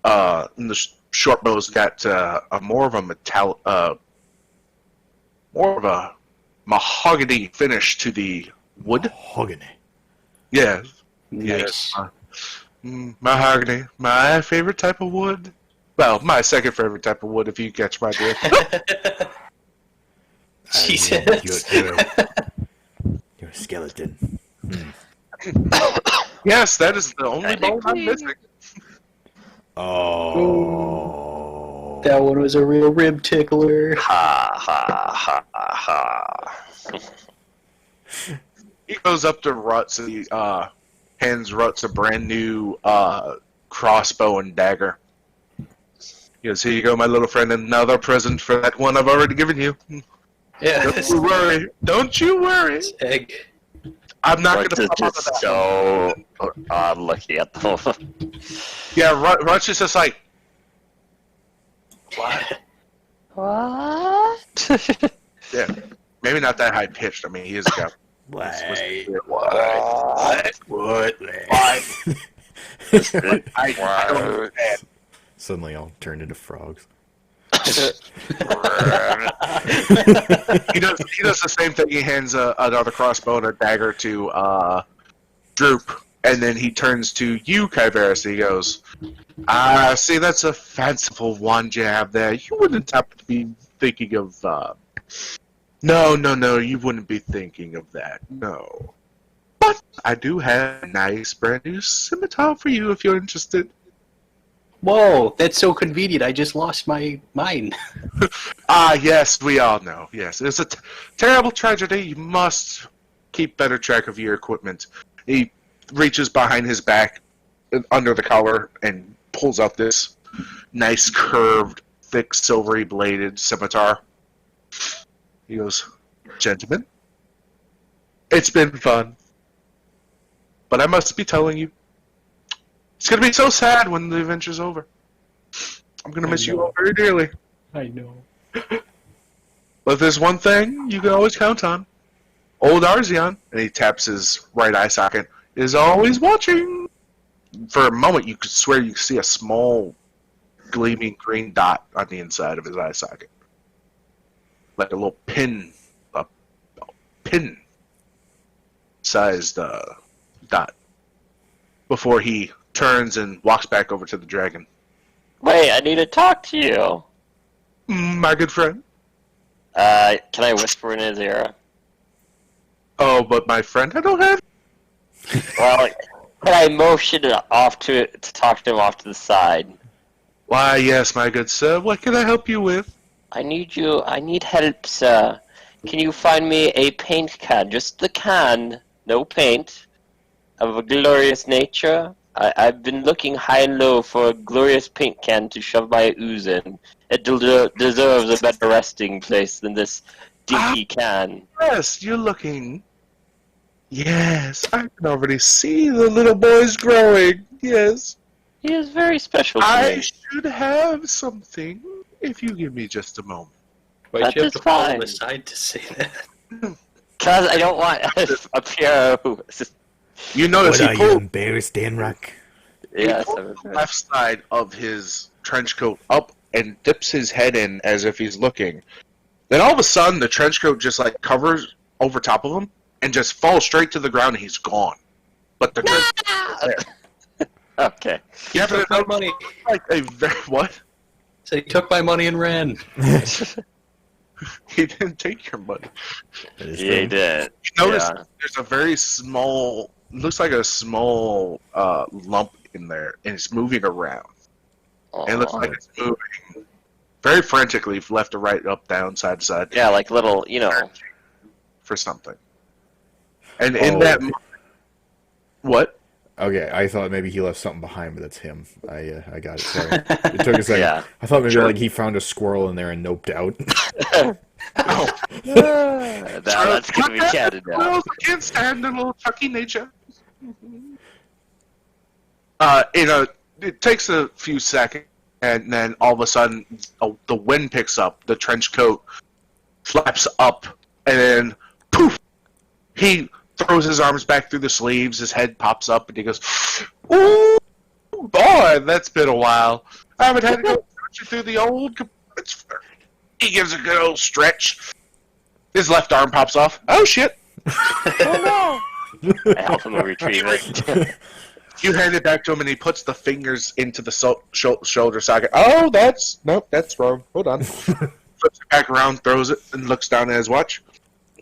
Speaker 4: And the short bow's got more of a mahogany finish to the wood.
Speaker 3: Mahogany.
Speaker 4: Yeah.
Speaker 2: Nice.
Speaker 4: Yes. Mahogany, my favorite type of wood. Well, my second favorite type of wood, if you catch my drift.
Speaker 2: Jesus.
Speaker 3: You're a skeleton.
Speaker 4: Yes, that is the only bone I'm missing.
Speaker 3: Oh.
Speaker 2: That one was a real rib tickler.
Speaker 5: Ha ha ha ha.
Speaker 4: He goes up to Ruts and he hands Ruts a brand new crossbow and dagger. He goes, "Here you go, my little friend, another present for that one I've already given you.
Speaker 2: Yeah.
Speaker 4: Don't you worry. Don't you worry.
Speaker 2: Egg.
Speaker 4: I'm not going
Speaker 5: Ruts
Speaker 4: to
Speaker 5: is
Speaker 4: pop out of
Speaker 5: just
Speaker 4: that.
Speaker 5: so odd looking at them.
Speaker 4: Yeah, Ruts is just like, what?
Speaker 5: What?
Speaker 4: Yeah, maybe not that high pitched. I mean, he is got.
Speaker 3: What?
Speaker 4: What? I don't understand.
Speaker 3: Suddenly I'll turn into frogs.
Speaker 4: He does the same thing. He hands another crossbow and a dagger to Droop, and then he turns to you, Kyveris, and he goes, see, that's a fanciful wand you have there. You wouldn't happen to be thinking of, No, you wouldn't be thinking of that, no. But I do have a nice brand new scimitar for you if you're interested.
Speaker 2: Whoa, that's so convenient. I just lost mine.
Speaker 4: Yes, we all know. Yes, it's a terrible tragedy. You must keep better track of your equipment. He reaches behind his back, under the collar, and pulls out this nice, curved, thick, silvery bladed scimitar. He goes, "Gentlemen, it's been fun. But I must be telling you, it's going to be so sad when the adventure's over. I'm going to miss you all very dearly.
Speaker 2: I know.
Speaker 4: But there's one thing you can always count on. Old Arzian," and he taps his right eye socket, "is always watching." For a moment, you could swear you could see a small, gleaming green dot on the inside of his eye socket. Like a little pin, a pin-sized dot. Before he turns and walks back over to the dragon.
Speaker 5: Wait, I need to talk to you.
Speaker 4: My good friend.
Speaker 5: Can I whisper in his ear?
Speaker 4: Oh, but my friend, I don't have.
Speaker 5: Well, can I motion off to talk to him off to the side?
Speaker 4: Why, yes, my good sir. What can I help you with?
Speaker 5: I need help, sir. Can you find me a paint can? Just the can, no paint, of a glorious nature? I've been looking high and low for a glorious paint can to shove my ooze in. It deserves a better resting place than this dinky can.
Speaker 4: Yes, you're looking. Yes, I can already see the little boys growing. Yes.
Speaker 5: He is very special to
Speaker 4: I
Speaker 5: me.
Speaker 4: should have something if you give me just a moment.
Speaker 2: Why'd
Speaker 5: That
Speaker 2: you have
Speaker 5: is
Speaker 2: to fall on
Speaker 5: fine.
Speaker 2: the side to say that?
Speaker 5: Because I don't want a pair of...
Speaker 4: You notice
Speaker 3: What
Speaker 4: he
Speaker 3: are you,
Speaker 4: pulled
Speaker 3: embarrassed, Danrock?
Speaker 5: Yes,
Speaker 4: the left side of his trench coat up and dips his head in as if he's looking. Then all of a sudden, the trench coat just like covers over top of him and just falls straight to the ground and he's gone. But the trench
Speaker 5: Okay.
Speaker 4: yeah,
Speaker 2: Took
Speaker 4: but
Speaker 2: my
Speaker 4: it's
Speaker 2: money.
Speaker 4: like a very what?
Speaker 2: So he took my money and ran.
Speaker 4: He didn't take your money.
Speaker 3: That is
Speaker 5: Yeah, he
Speaker 3: true.
Speaker 5: did.
Speaker 4: You notice
Speaker 5: Yeah.
Speaker 4: there's a very small looks like a small lump in there, and it's moving around. And it looks like it's moving very frantically, left to right, up, down, side to side.
Speaker 5: Yeah, like little,
Speaker 4: For something. And in that, what?
Speaker 3: Okay, I thought maybe he left something behind, but that's him. I got it. Sorry, it took a second.
Speaker 5: Yeah.
Speaker 3: I thought maybe
Speaker 4: Sure.
Speaker 3: like he found a squirrel in there and noped out.
Speaker 4: Oh,
Speaker 5: That's gonna be chatted now.
Speaker 4: I can't stand the little Chucky nature. It takes a few seconds, and then all of a sudden, the wind picks up. The trench coat flaps up, and then poof! He throws his arms back through the sleeves. His head pops up, and he goes, "Ooh, boy, that's been a while. I haven't had to go through the old." He gives a good old stretch. His left arm pops off. Oh shit!
Speaker 5: I help him retrieve it.
Speaker 4: You hand it back to him, and he puts the fingers into the shoulder socket. Oh, that's wrong. Hold on. Flips it back around, throws it, and looks down at his watch.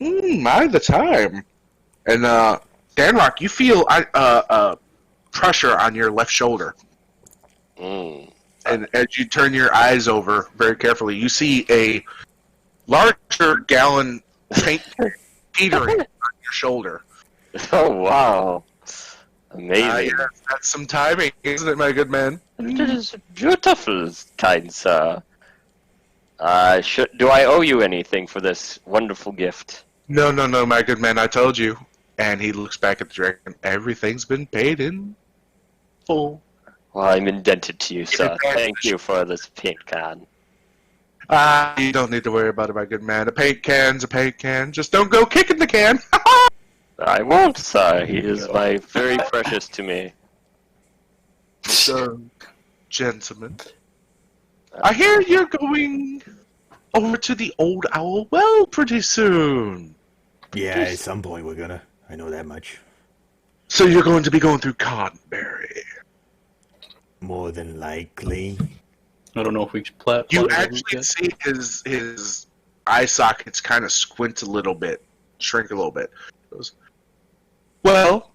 Speaker 4: My, the time. And Danrock, you feel pressure on your left shoulder. And as you turn your eyes over very carefully, you see a larger gallon tank teetering on your shoulder.
Speaker 5: Oh, wow. Amazing.
Speaker 4: Yes, that's some timing, isn't it, my good man?
Speaker 5: It is beautiful, kind sir. Do I owe you anything for this wonderful gift?
Speaker 4: No, my good man, I told you. And he looks back at the dragon. Everything's been paid in full.
Speaker 5: Well, I'm indebted to you, sir. Thank you for this paint can.
Speaker 4: You don't need to worry about it, my good man. A paint can's a paint can. Just don't go kicking the can.
Speaker 5: I won't, sir. He is very precious to me.
Speaker 4: So, gentlemen, I hear you're going over to the Old Owl Well pretty soon.
Speaker 3: Yeah, at some point we're gonna. I know that much.
Speaker 4: So you're going to be going through Cottonberry.
Speaker 3: More than likely.
Speaker 2: I don't know if we should play.
Speaker 4: You actually see his eye sockets kind of squint a little bit, shrink a little bit. He goes, well,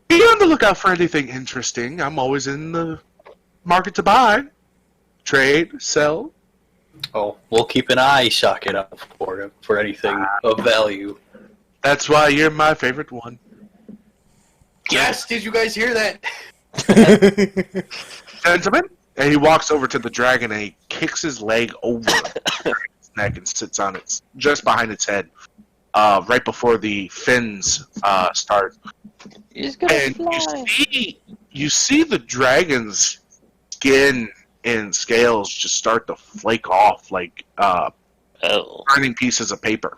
Speaker 4: be on the lookout for anything interesting. I'm always in the market to buy, trade, sell.
Speaker 2: Oh, we'll keep an eye socket up for anything of value.
Speaker 4: That's why you're my favorite one.
Speaker 2: Yes, did you guys hear that?
Speaker 4: Gentlemen, and he walks over to the dragon and he kicks his leg over its neck and sits on it, just behind its head, right before the fins start.
Speaker 5: He's gonna
Speaker 4: And
Speaker 5: fly.
Speaker 4: you see the dragon's skin and scales just start to flake off like burning pieces of paper.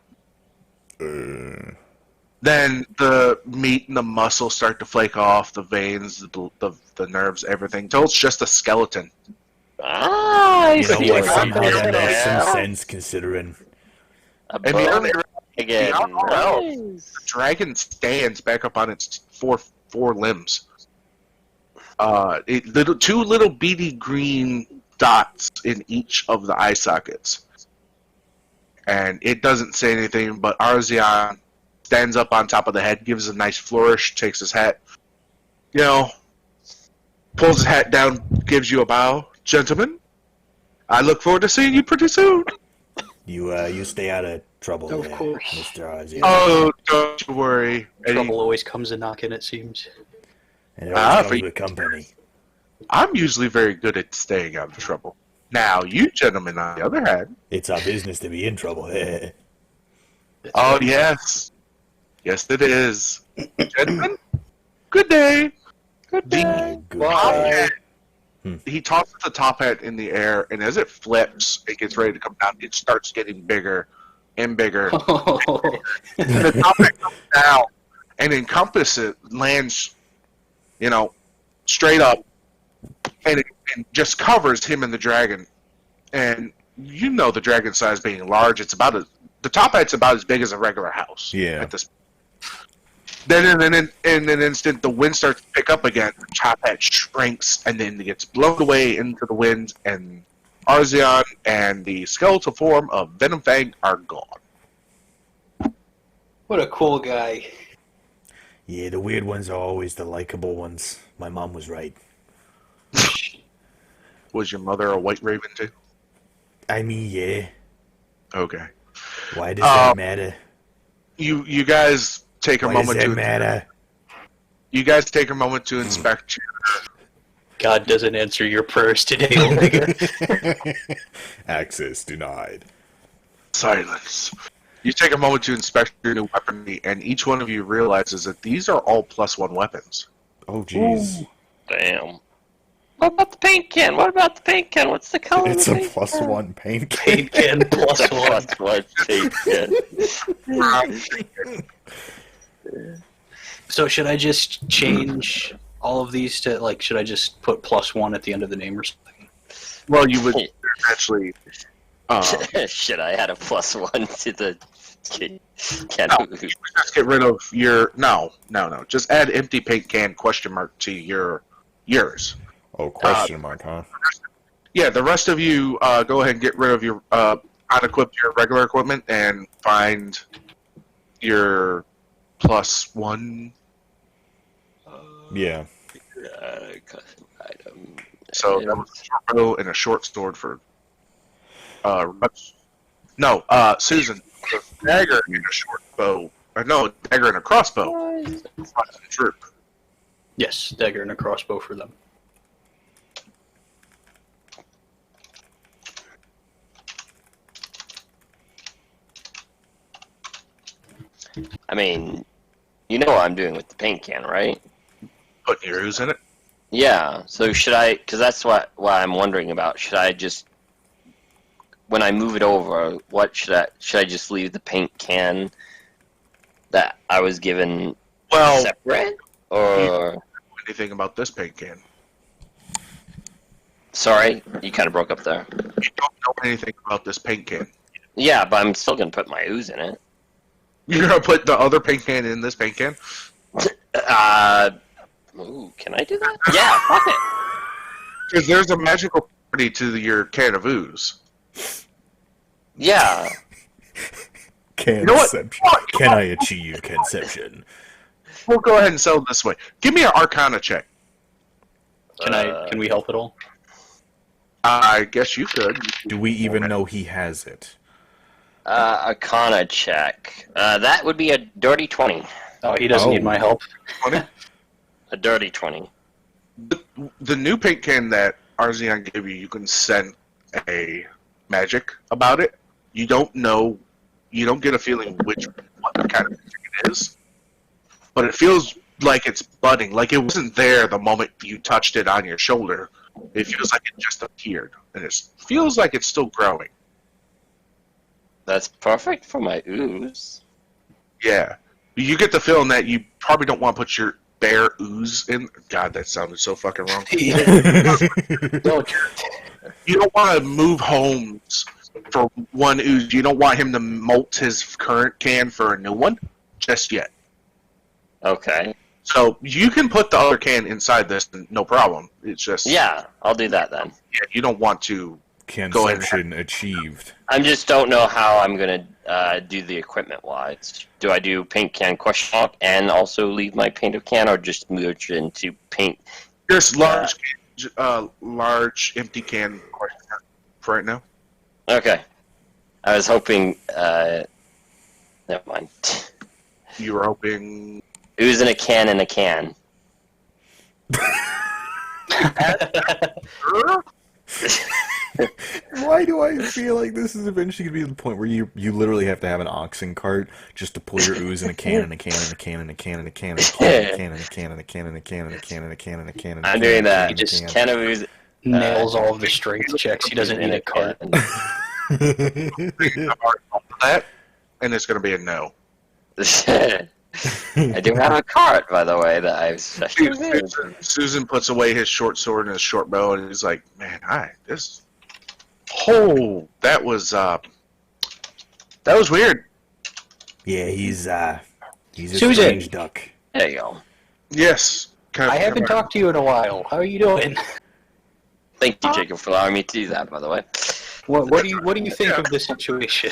Speaker 4: Then the meat and the muscle start to flake off, the veins, the nerves, everything. Until it's just a skeleton.
Speaker 5: I
Speaker 3: You know
Speaker 5: see
Speaker 3: what?
Speaker 5: what's
Speaker 3: Somehow that
Speaker 5: happening
Speaker 3: makes some
Speaker 5: now.
Speaker 3: sense considering.
Speaker 5: A
Speaker 4: And the
Speaker 5: bone
Speaker 4: other
Speaker 5: again.
Speaker 4: the dragon stands back up on its four limbs. Two little beady green dots in each of the eye sockets. And it doesn't say anything, but Arzion stands up on top of the head, gives a nice flourish, takes his hat, pulls his hat down, gives you a bow. Gentlemen, I look forward to seeing you pretty soon.
Speaker 3: You stay out of trouble
Speaker 2: Of
Speaker 3: there,
Speaker 2: course.
Speaker 3: Mr. Ozzy.
Speaker 4: Oh, don't you worry.
Speaker 2: Trouble always comes a knocking, it seems.
Speaker 3: And it always
Speaker 4: for
Speaker 3: comes
Speaker 4: you.
Speaker 3: with company.
Speaker 4: I'm usually very good at staying out of trouble. Now, you gentlemen, on the other hand.
Speaker 3: It's our business to be in trouble.
Speaker 4: Oh, yes. Yes, it is. Gentlemen, good day.
Speaker 5: Good day.
Speaker 3: Good.
Speaker 4: Top hat.
Speaker 3: Hmm.
Speaker 4: He tosses the top hat in the air, and as it flips, it gets ready to come down. It starts getting bigger and bigger. And the top hat comes down and encompasses, lands, straight up, and it just covers him and the dragon. And the dragon size being large, the top hat's about as big as a regular house.
Speaker 3: Yeah.
Speaker 4: At this. Then in an instant, the wind starts to pick up again. The top hat shrinks and then it gets blown away into the wind, and Arzion and the skeletal form of Venom Fang are gone.
Speaker 2: What a cool guy.
Speaker 3: Yeah, the weird ones are always the likable ones. My mom was right.
Speaker 4: Was your mother a white raven too?
Speaker 3: I mean, yeah.
Speaker 4: Okay.
Speaker 3: Why does that matter?
Speaker 4: You guys take a
Speaker 3: Why does
Speaker 4: moment
Speaker 3: that
Speaker 4: to
Speaker 3: matter?
Speaker 4: you guys take a moment to inspect your
Speaker 2: God doesn't answer your prayers today, Omega.
Speaker 3: Access denied.
Speaker 4: silence. You take a moment to inspect your new weaponry, and each one of you realizes that these are all +1 weapons.
Speaker 3: Oh, jeez.
Speaker 5: Damn. What about the paint can? What about the paint can? What's the color
Speaker 3: It's
Speaker 5: of
Speaker 3: a
Speaker 5: the paint can?
Speaker 3: +1 paint
Speaker 2: Paid
Speaker 3: can.
Speaker 2: can plus
Speaker 5: It's a
Speaker 2: one.
Speaker 5: +1 paint can.
Speaker 2: So should I just change all of these to, like, should I just put +1 at the end of the name or something?
Speaker 4: Well, you would actually.
Speaker 5: Shit, I had a +1 to the can.
Speaker 4: No, just get rid of your no. Just add empty paint can ? To yours.
Speaker 1: Oh, question mark, huh?
Speaker 4: Yeah, the rest of you go ahead and get rid of your unequip your regular equipment and find your +1.
Speaker 3: Yeah.
Speaker 5: Custom item.
Speaker 4: So that was a short bow and a short sword for. No, Susan, the dagger and a short bow. No, dagger and a crossbow. Troop.
Speaker 2: Yes, dagger and a crossbow for them.
Speaker 5: I mean, you know what I'm doing with the paint can, right?
Speaker 4: Putting your ooze in it.
Speaker 5: Yeah. So should I? Because that's what I'm wondering about. Should I just, when I move it over, what should I? Should I just leave the paint can that I was given separate, or?
Speaker 4: Anything about this paint can?
Speaker 5: Sorry, you kind of broke up there.
Speaker 4: You don't know anything about this paint can.
Speaker 5: Yeah, but I'm still gonna put my ooze in it.
Speaker 4: You're gonna put the other paint can in this paint can?
Speaker 5: Ooh, can I do that? Yeah, fuck it.
Speaker 4: Because there's a magical property to your can of ooze.
Speaker 5: Yeah.
Speaker 3: Conception. Can I achieve conception?
Speaker 4: We'll go ahead and sell it this way. Give me an Arcana check.
Speaker 2: Can we help at all?
Speaker 4: I guess you could.
Speaker 3: Do we even know he has it?
Speaker 5: Arcana check. That would be a dirty 20.
Speaker 2: Oh, he doesn't need my help.
Speaker 5: A dirty 20.
Speaker 4: The new paint can that Arzion gave you, you can send a magic about it. You don't know, you don't get a feeling what kind of magic it is, but it feels like it's budding, like it wasn't there the moment you touched it on your shoulder. It feels like it just appeared, and it feels like it's still growing.
Speaker 5: That's perfect for my ooze.
Speaker 4: Yeah. You get the feeling that you probably don't want to put your bare ooze in. God, that sounded so fucking wrong.
Speaker 2: No,
Speaker 4: You don't want to move homes for one ooze. You don't want him to molt his current can for a new one just yet.
Speaker 5: Okay.
Speaker 4: So you can put the other can inside this, no problem. It's just
Speaker 5: Yeah, I'll do that then.
Speaker 4: yeah, you don't want to.
Speaker 3: Conception achieved.
Speaker 5: I just don't know how I'm going to do the equipment-wise. Do I do paint can question mark and also leave my painted can, or just merge into paint?
Speaker 4: There's large empty can for right now.
Speaker 5: Okay. I was hoping... never mind.
Speaker 4: You were hoping.
Speaker 5: Ooze in a can in a can.
Speaker 3: Why do I feel like this is eventually going to be the point where you literally have to have an oxen cart just to pull your ooze in a can and a can and a can and a can and a can and a can and a can and a can and a can and a can and a can and a can and a can.
Speaker 5: I'm doing that.
Speaker 2: He just
Speaker 5: Can of ooze.
Speaker 2: nails all of the strength checks. He doesn't need a cart.
Speaker 4: That, and it's going to be a no.
Speaker 5: I do have a cart, by the way, that I've specially made.
Speaker 4: Susan puts away his short sword and his short bow, and he's like, "Man, that was weird."
Speaker 3: Yeah, he's a
Speaker 2: Susan!
Speaker 3: strange duck.
Speaker 5: There you go.
Speaker 4: Yes,
Speaker 2: I haven't talked to you in a while. How are you doing?
Speaker 5: Thank you, Jacob, for allowing me to do that, by the way.
Speaker 2: What do you think of the situation?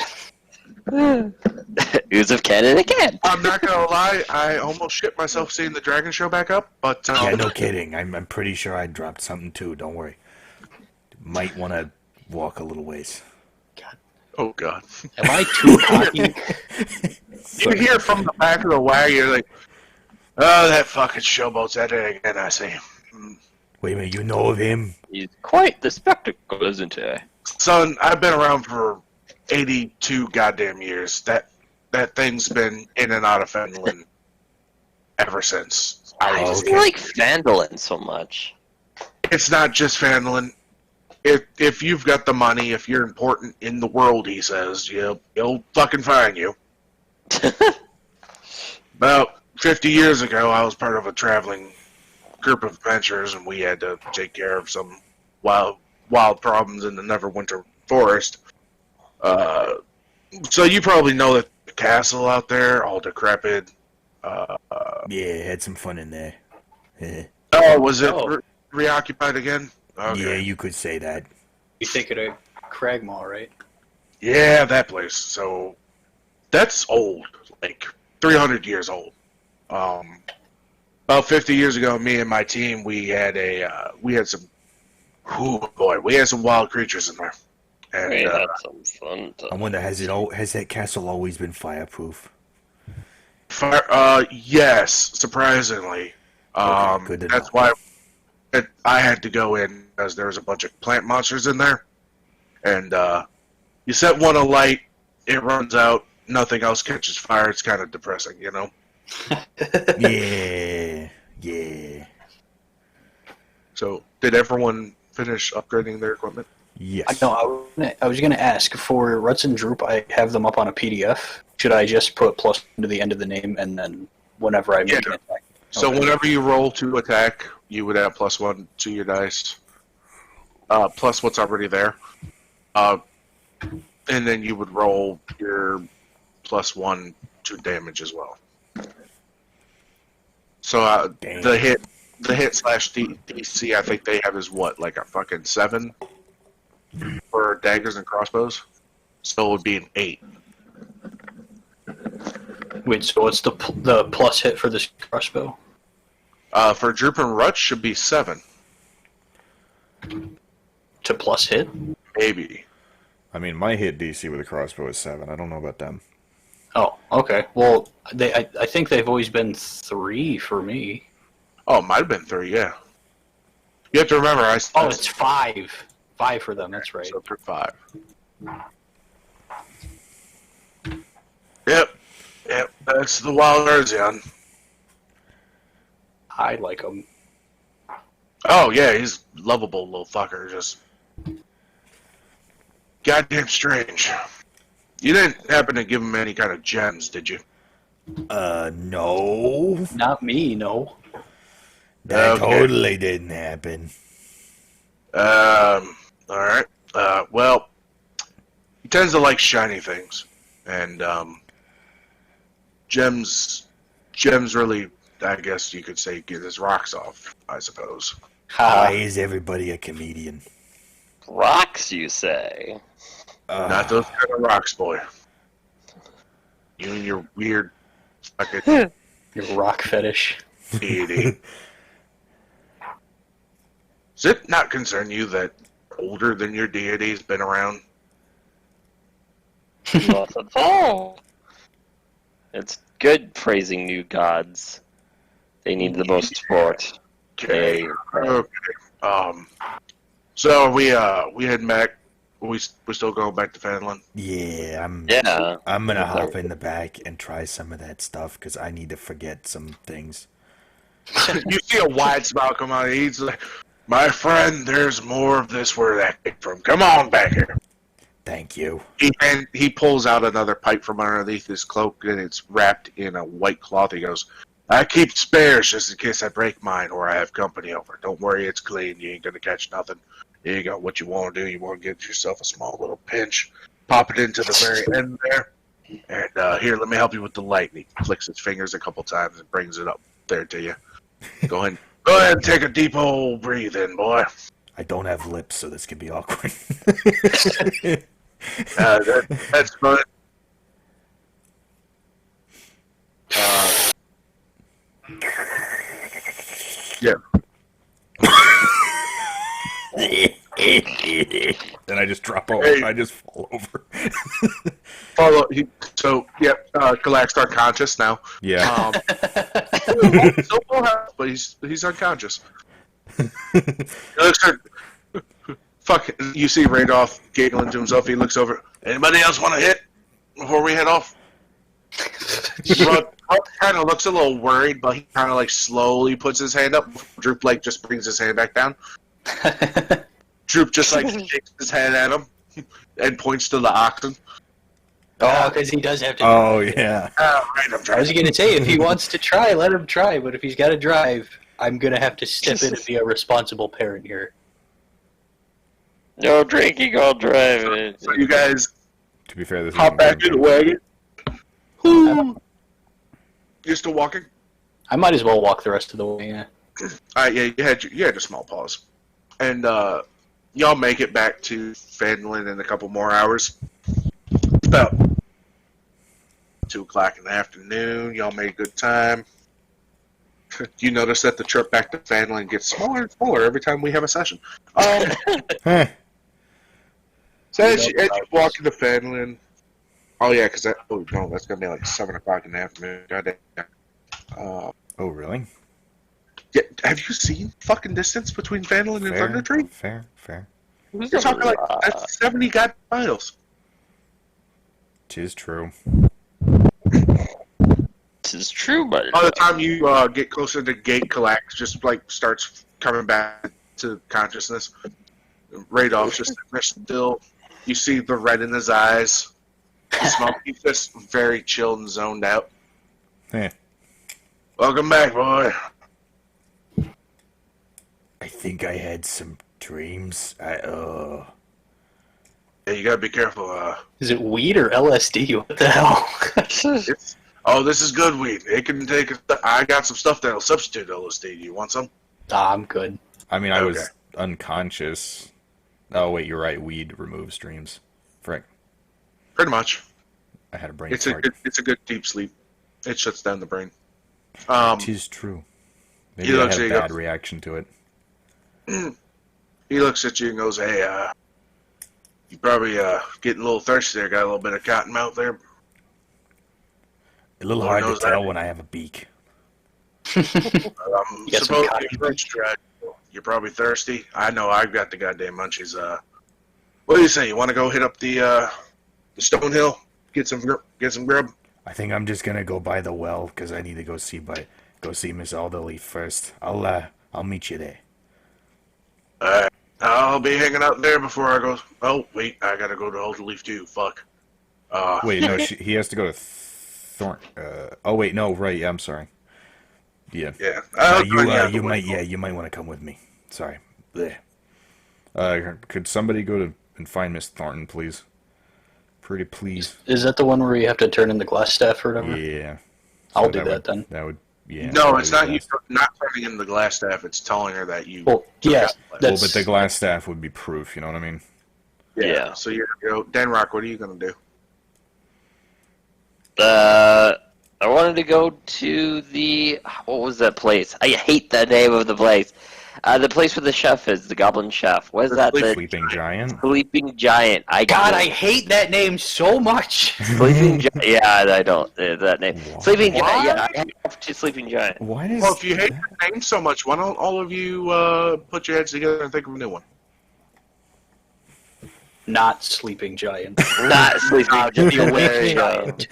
Speaker 5: Ooze of cannon again.
Speaker 4: I'm not gonna lie, I almost shit myself seeing the Dragon Show back up, but
Speaker 3: Yeah, no kidding. I'm pretty sure I dropped something too. Don't worry. Might want to walk a little ways.
Speaker 4: oh god.
Speaker 2: Am I too cocky?
Speaker 4: You hear from the back of the wagon, you're like, oh, that fucking showboat's at it again, I see.
Speaker 3: Wait a minute, you know of him?
Speaker 5: He's quite the spectacle, isn't he?
Speaker 4: Son, I've been around for 82 goddamn years. That thing's been in and out of Phandalin ever since.
Speaker 5: I just like Phandalin so much.
Speaker 4: It's not just Phandalin. If you've got the money, if you're important in the world, he says, he'll fucking find you. About 50 years ago, I was part of a traveling group of adventurers, and we had to take care of some wild problems in the Neverwinter Forest. So you probably know that the castle out there, all decrepit.
Speaker 3: Yeah, had some fun in there.
Speaker 4: Oh, was it reoccupied again? Okay.
Speaker 3: Yeah, you could say that.
Speaker 2: You think of Cragmaw, right?
Speaker 4: Yeah, that place. So that's old, like 300 years old. About 50 years ago, me and my team, we had some wild creatures in there. And
Speaker 5: We had some fun
Speaker 3: I wonder, has that castle always been fireproof?
Speaker 4: yes, surprisingly.
Speaker 3: Okay, good to know.
Speaker 4: That's why I had to go in, because there was a bunch of plant monsters in there. And you set one alight, it runs out, nothing else catches fire. It's kind of depressing, you know?
Speaker 3: Yeah.
Speaker 4: So, did everyone finish upgrading their equipment?
Speaker 3: Yes.
Speaker 2: I was gonna ask for Ruts and Droop. I have them up on a PDF. Should I just put plus to the end of the name, and then whenever I make an attack?
Speaker 4: So
Speaker 2: Okay.
Speaker 4: whenever you roll to attack, you would add +1 to your dice, plus what's already there, and then you would roll your +1 to damage as well. So the hit slash DC, I think they have is what, like a fucking 7 for daggers and crossbows. So it would be an 8.
Speaker 2: Wait, so what's the plus hit for this crossbow?
Speaker 4: For Droop and Rutch should be 7,
Speaker 2: To plus hit?
Speaker 4: maybe.
Speaker 3: I mean, my hit DC with a crossbow is 7. I don't know about them.
Speaker 2: Oh, okay. Well, I think they've always been 3 for me.
Speaker 4: Oh, it might have been 3, yeah. You have to remember,
Speaker 2: Oh, it's 5. 5 for them, that's right.
Speaker 4: So for 5. Yep, that's the Wild Arzion.
Speaker 2: I like them.
Speaker 4: Oh, yeah, he's a lovable little fucker, just goddamn strange. You didn't happen to give him any kind of gems, did you?
Speaker 3: No.
Speaker 2: Not me, no.
Speaker 3: That
Speaker 4: Okay.
Speaker 3: totally didn't happen.
Speaker 4: Alright. Well, he tends to like shiny things, and, gems really, I guess you could say, get his rocks off, I suppose.
Speaker 3: Why
Speaker 2: Ha.
Speaker 3: is everybody a comedian?
Speaker 5: Rocks, you say?
Speaker 4: Not those kind of rocks, boy. You and your weird fucking
Speaker 2: Your rock fetish.
Speaker 4: deity. Does it not concern you that older than your deity's been around?
Speaker 5: Not at all. It's good praising new gods. They need the most support.
Speaker 4: Okay. So we heading back. We still going back to Phandalin?
Speaker 3: Yeah,
Speaker 5: Yeah.
Speaker 3: I'm gonna hop in the back and try some of that stuff because I need to forget some things.
Speaker 4: You see a wide smile come out. He's like, "My friend, there's more of this where that came from. Come on back here."
Speaker 3: Thank you.
Speaker 4: He pulls out another pipe from underneath his cloak, and it's wrapped in a white cloth. He goes, "I keep spares just in case I break mine or I have company over. Don't worry, it's clean. You ain't gonna catch nothing. Here you go. What you want to do, you want to get yourself a small little pinch, pop it into the very end there, and here, let me help you with the light." And he flicks his fingers a couple times and brings it up there to you. Go ahead and take a deep old breathe in, boy.
Speaker 3: I don't have lips, so this could be awkward.
Speaker 4: That's fun. Yeah.
Speaker 3: Then I just drop over.
Speaker 4: Hey.
Speaker 3: I just fall over.
Speaker 4: Follow. So, yep. Galac's unconscious now.
Speaker 3: Yeah.
Speaker 4: Still full health, but he's unconscious. He looks at. Fuck. You see Randolph giggling to himself. He looks over. Anybody else want to hit before we head off? Rod kind of looks a little worried, but he kind of like slowly puts his hand up. Droop like just brings his hand back down. Droop just like shakes his head at him and points to the oxen.
Speaker 2: Oh, because he does have to.
Speaker 3: Oh yeah.
Speaker 4: Right, I'm
Speaker 2: I
Speaker 4: trying.
Speaker 2: was gonna say if he wants to try, let him try. But if he's got to drive, I'm gonna have to step in and be a responsible parent here.
Speaker 5: No drinking, I'll drive it.
Speaker 4: So you guys
Speaker 3: To be fair, this
Speaker 4: hop
Speaker 3: is
Speaker 4: back in the wagon. You're still walking?
Speaker 2: I might as well walk the rest of the way. Yeah.
Speaker 4: Yeah, you had your small pause, and y'all make it back to Phandalin in a couple more hours. About 2:00 in the afternoon. Y'all made good time. You notice that the trip back to Phandalin gets smaller and smaller every time we have a session.
Speaker 3: Huh.
Speaker 4: So as you walk into Phandalin, oh yeah, because that's gonna be like 7:00 in the afternoon. Goddamn.
Speaker 3: Oh really?
Speaker 4: Yeah, have you seen fucking distance between Phandalin and Thunder Tree?
Speaker 3: Fair.
Speaker 4: You're talking like that's 70 goddamn miles.
Speaker 3: 'Tis true.
Speaker 5: This is true, but
Speaker 4: By the time you get closer to Gate, Calax just like starts coming back to consciousness. Radolph's just sitting there still. You see the red in his eyes. The smoke. He's just very chilled and zoned out.
Speaker 3: Hey.
Speaker 4: Welcome back, boy.
Speaker 3: I think I had some dreams.
Speaker 4: Yeah, you gotta be careful.
Speaker 2: Is it weed or LSD? What the hell?
Speaker 4: This is good weed. It can take. I got some stuff that'll substitute LSD. Do you want some?
Speaker 2: Nah, I'm good.
Speaker 3: I mean, I was
Speaker 4: Okay.
Speaker 3: unconscious. Oh wait, you're right. Weed removes dreams. Frick.
Speaker 4: Pretty much.
Speaker 3: I had a brain
Speaker 4: It's a
Speaker 3: fart.
Speaker 4: good deep sleep. It shuts down the brain.
Speaker 3: 'Tis true.
Speaker 4: He
Speaker 3: Maybe I
Speaker 4: looks
Speaker 3: had a
Speaker 4: at you,
Speaker 3: bad
Speaker 4: goes-
Speaker 3: reaction to it.
Speaker 4: He looks at you and goes, "Hey, you probably getting a little thirsty there. Got a little bit of cottonmouth there."
Speaker 3: A little
Speaker 4: Lord
Speaker 3: hard to
Speaker 4: knows
Speaker 3: tell
Speaker 4: that.
Speaker 3: when I have a beak.
Speaker 2: You got some
Speaker 4: Suppose
Speaker 2: cotton.
Speaker 4: you're probably thirsty. I know I've got the goddamn munchies. What do you say? You want to go hit up the Stone Hill? Get some grub?
Speaker 3: I think I'm just gonna go by the well because I need to go see Miss Alderley first. I'll meet you there.
Speaker 4: I'll be hanging out there before I go. Oh wait, I gotta go to Alderleaf too. Fuck.
Speaker 3: Wait, no, he has to go to Thorn. Oh wait, no, right? Yeah, I'm sorry. Yeah.
Speaker 4: Yeah.
Speaker 3: You might want to come with me. Sorry. Blech. Could somebody go to and find Miss Thornton, please? Pretty please.
Speaker 2: Is that the one where you have to turn in the glass staff or whatever?
Speaker 3: Yeah.
Speaker 2: I'll
Speaker 3: So
Speaker 2: do that
Speaker 3: would,
Speaker 2: then.
Speaker 3: That would. Yeah.
Speaker 4: No,
Speaker 3: that
Speaker 4: it's
Speaker 3: would
Speaker 4: not
Speaker 3: be
Speaker 4: you.
Speaker 3: best.
Speaker 4: Not turning in the glass staff. It's telling her that you.
Speaker 2: Well, yeah,
Speaker 3: Well,
Speaker 2: that's.
Speaker 3: but the glass staff would be proof. You know what I mean?
Speaker 5: Yeah.
Speaker 4: So you're Denrock. What are you gonna do?
Speaker 5: I wanted to go to the what was that place? I hate the name of the place. The place where the chef is, the Goblin Chef. What is that? The
Speaker 3: Sleeping giant.
Speaker 5: Sleeping Giant.
Speaker 2: God, I hate that name so much.
Speaker 5: Sleeping Giant. Yeah, I don't. That name.
Speaker 3: Why?
Speaker 5: Sleeping Giant. Yeah, I have to Sleeping Giant.
Speaker 3: Why does?
Speaker 4: Well, if you hate the name so much, why don't all of you put your heads together and think of a new one?
Speaker 2: Not sleeping giant.
Speaker 5: Not Sleeping Giant.
Speaker 2: The awake
Speaker 5: There you go.
Speaker 2: giant.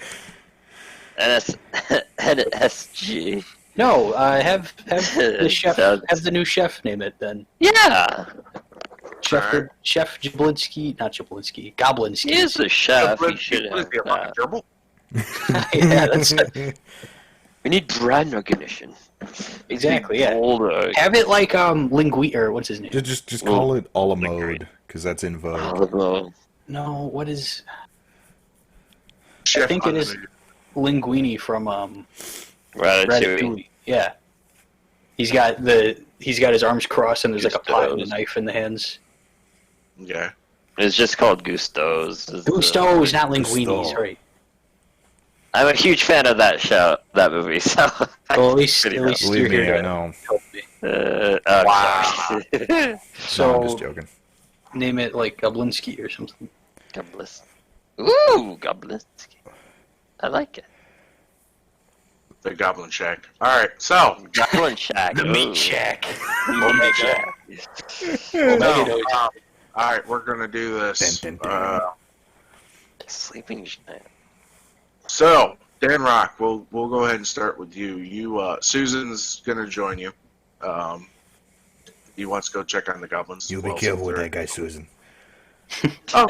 Speaker 5: NSG.
Speaker 2: No, have the chef
Speaker 5: Sounds-
Speaker 2: have the new chef name it then.
Speaker 5: Yeah,
Speaker 2: Chef Jablinski, not Jablinski, Goblinski.
Speaker 5: he is a chef.
Speaker 4: What
Speaker 5: He should
Speaker 4: is
Speaker 5: have
Speaker 4: he, a fucking
Speaker 5: that.
Speaker 4: gerbil?
Speaker 2: Yeah, that's
Speaker 5: We need brand recognition.
Speaker 2: exactly. Yeah,
Speaker 5: Older.
Speaker 2: have it like Linguini or what's his name?
Speaker 3: Just call it a la mode because that's in vogue.
Speaker 5: Oh,
Speaker 2: No, what is
Speaker 4: Chef
Speaker 2: think it is-
Speaker 4: Unlimited.
Speaker 2: Linguini from
Speaker 5: Ratatouille.
Speaker 2: Ratatouille? Yeah, he's got his arms crossed and there's like a pot and a
Speaker 5: Gusto's.
Speaker 2: knife in the hands.
Speaker 4: Yeah.
Speaker 5: It's just called Gusto's.
Speaker 2: Gusto's, not Linguini's,
Speaker 3: Gusto.
Speaker 2: right?
Speaker 5: I'm a huge fan of that show, that movie. So
Speaker 2: Well, at least
Speaker 5: Pretty
Speaker 2: you're
Speaker 3: Believe me,
Speaker 2: here
Speaker 3: I
Speaker 2: to
Speaker 3: know.
Speaker 2: help me.
Speaker 5: Sorry.
Speaker 3: No, I'm
Speaker 2: So
Speaker 3: just joking.
Speaker 2: name it like Goblinski or something.
Speaker 5: Goblins. Ooh, goblins. I like it.
Speaker 4: The Goblin Shack. All right, so
Speaker 5: Goblin Shack.
Speaker 2: The
Speaker 5: Ooh.
Speaker 2: Meat Shack.
Speaker 5: Omega.
Speaker 2: Omega knows.
Speaker 4: all right, we're gonna do this.
Speaker 3: Dun, dun, dun.
Speaker 5: Sleeping giant.
Speaker 4: So, Dan Rock, we'll go ahead and start with you. Susan's gonna join you. He wants to go check on the goblins. as
Speaker 3: You be
Speaker 4: well,
Speaker 3: careful
Speaker 4: so
Speaker 3: with
Speaker 4: they're-
Speaker 3: that guy, Susan.
Speaker 4: Oh,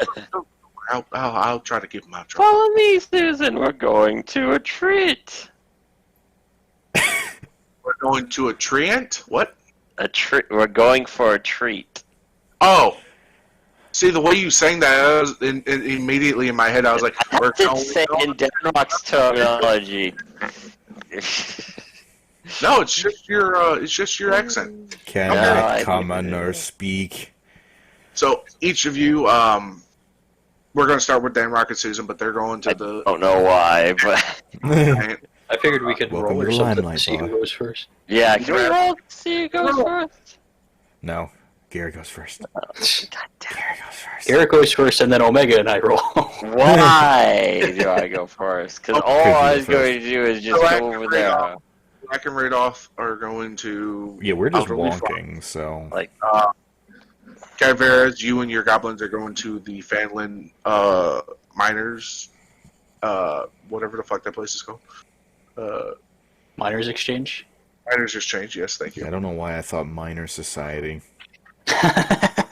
Speaker 4: I'll try to keep him out of trouble.
Speaker 5: Follow me, Susan. We're going to a treat.
Speaker 4: We're going to a treant. What?
Speaker 5: A treat. We're going for a treat.
Speaker 4: Oh, see the way you sang that, I was immediately in my head. I was like, "We're
Speaker 5: That's
Speaker 4: going."
Speaker 5: insane in Denmark's terminology.
Speaker 4: No, it's just your accent.
Speaker 3: Can
Speaker 5: No,
Speaker 3: I
Speaker 5: I
Speaker 3: come
Speaker 5: didn't.
Speaker 3: and speak?
Speaker 4: So each of you, we're going to start with Dan Rock and Susan, but they're going to
Speaker 5: I
Speaker 4: the.
Speaker 5: don't know why, but
Speaker 2: I figured we could
Speaker 3: Welcome
Speaker 2: roll
Speaker 3: to
Speaker 2: or
Speaker 3: the
Speaker 2: something
Speaker 3: limelight,
Speaker 2: to see who
Speaker 3: Bob.
Speaker 2: goes first.
Speaker 5: yeah. Can we roll? See who goes first.
Speaker 3: No, Gary goes first.
Speaker 5: God damn.
Speaker 3: Gary goes first.
Speaker 2: Garrett goes first, and then Omega and I roll.
Speaker 5: Why do I go first? Because all
Speaker 3: Because
Speaker 5: I
Speaker 3: you
Speaker 5: was
Speaker 3: go
Speaker 5: going to do is just
Speaker 4: So I
Speaker 5: go
Speaker 4: can
Speaker 5: over
Speaker 4: read
Speaker 5: there.
Speaker 4: off. Black and Radoff are going to.
Speaker 3: Yeah, we're just
Speaker 4: Elderly
Speaker 3: walking, so.
Speaker 5: Like,
Speaker 4: Kyveras, you and your goblins are going to the Phandalin miners, whatever the fuck that place is called.
Speaker 2: Miners Exchange.
Speaker 4: Miners Exchange, yes, thank
Speaker 3: I
Speaker 4: you.
Speaker 3: don't know why I thought minor society. That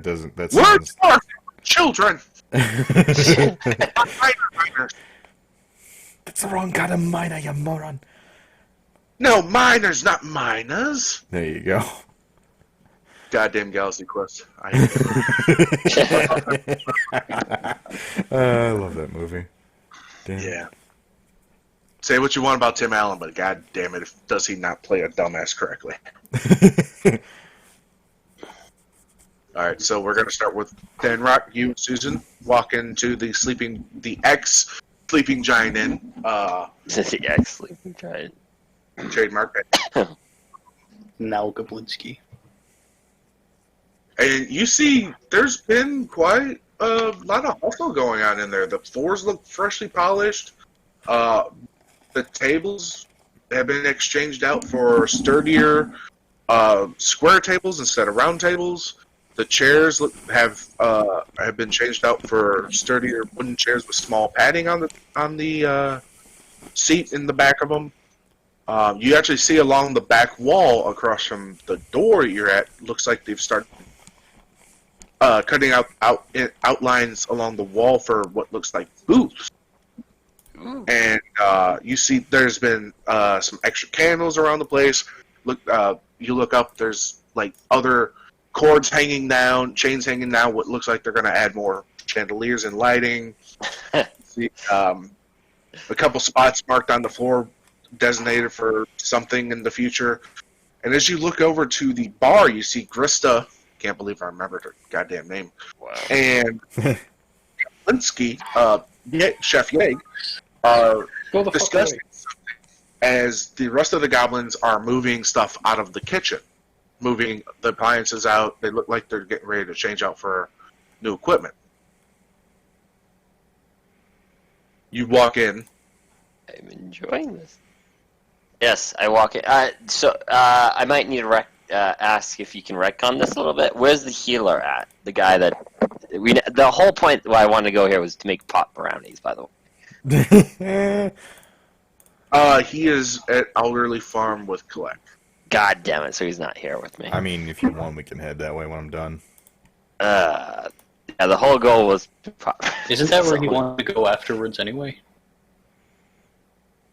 Speaker 3: doesn't. That
Speaker 4: Words
Speaker 3: sounds.
Speaker 4: for children! Not miners.
Speaker 3: That's the wrong kind of minor, you moron.
Speaker 4: No, miners, not miners.
Speaker 3: There you go.
Speaker 4: Goddamn Galaxy Quest. I hate it.
Speaker 3: I love that movie. Damn.
Speaker 4: Yeah. Say what you want about Tim Allen, but god damn it, does he not play a dumbass correctly? Alright, so we're gonna start with Dan Rock, you and Susan walk into the ex-sleeping giant inn,
Speaker 5: the ex-sleeping giant.
Speaker 4: trademark.
Speaker 2: Now Goblinski.
Speaker 4: And you see there's been quite a lot of hustle going on in there. The floors look freshly polished. The tables have been exchanged out for sturdier square tables instead of round tables. The chairs have been changed out for sturdier wooden chairs with small padding on the seat in the back of them. You actually see along the back wall across from the door you're at. Looks like they've started cutting outlines along the wall for what looks like booths.
Speaker 5: Ooh.
Speaker 4: And you see there's been some extra candles around the place. You look up, there's like other cords hanging down, chains hanging down, what looks like they're going to add more chandeliers and lighting. See, a couple spots marked on the floor designated for something in the future. And as you look over to the bar, you see Grista, can't believe I remembered her goddamn name,
Speaker 5: Wow.
Speaker 4: and Linsky, Chef Yeg,
Speaker 2: Go the fuck
Speaker 4: discussing
Speaker 2: away.
Speaker 4: something as the rest of the goblins are moving stuff out of the kitchen, moving the appliances out. They look like they're getting ready to change out for new equipment. You walk in.
Speaker 5: I'm enjoying this. Yes, I walk in. So I might need to ask if you can retcon this a little bit. Where's the healer at? The guy that the whole point why I wanted to go here was to make pot brownies. By the way.
Speaker 4: He is at Elderly Farm with Collect.
Speaker 5: God damn it! So he's not here with me.
Speaker 3: I mean, if you want, we can head that way when I'm done.
Speaker 5: Yeah, the whole goal was.
Speaker 2: Isn't that where he wanted to go afterwards anyway?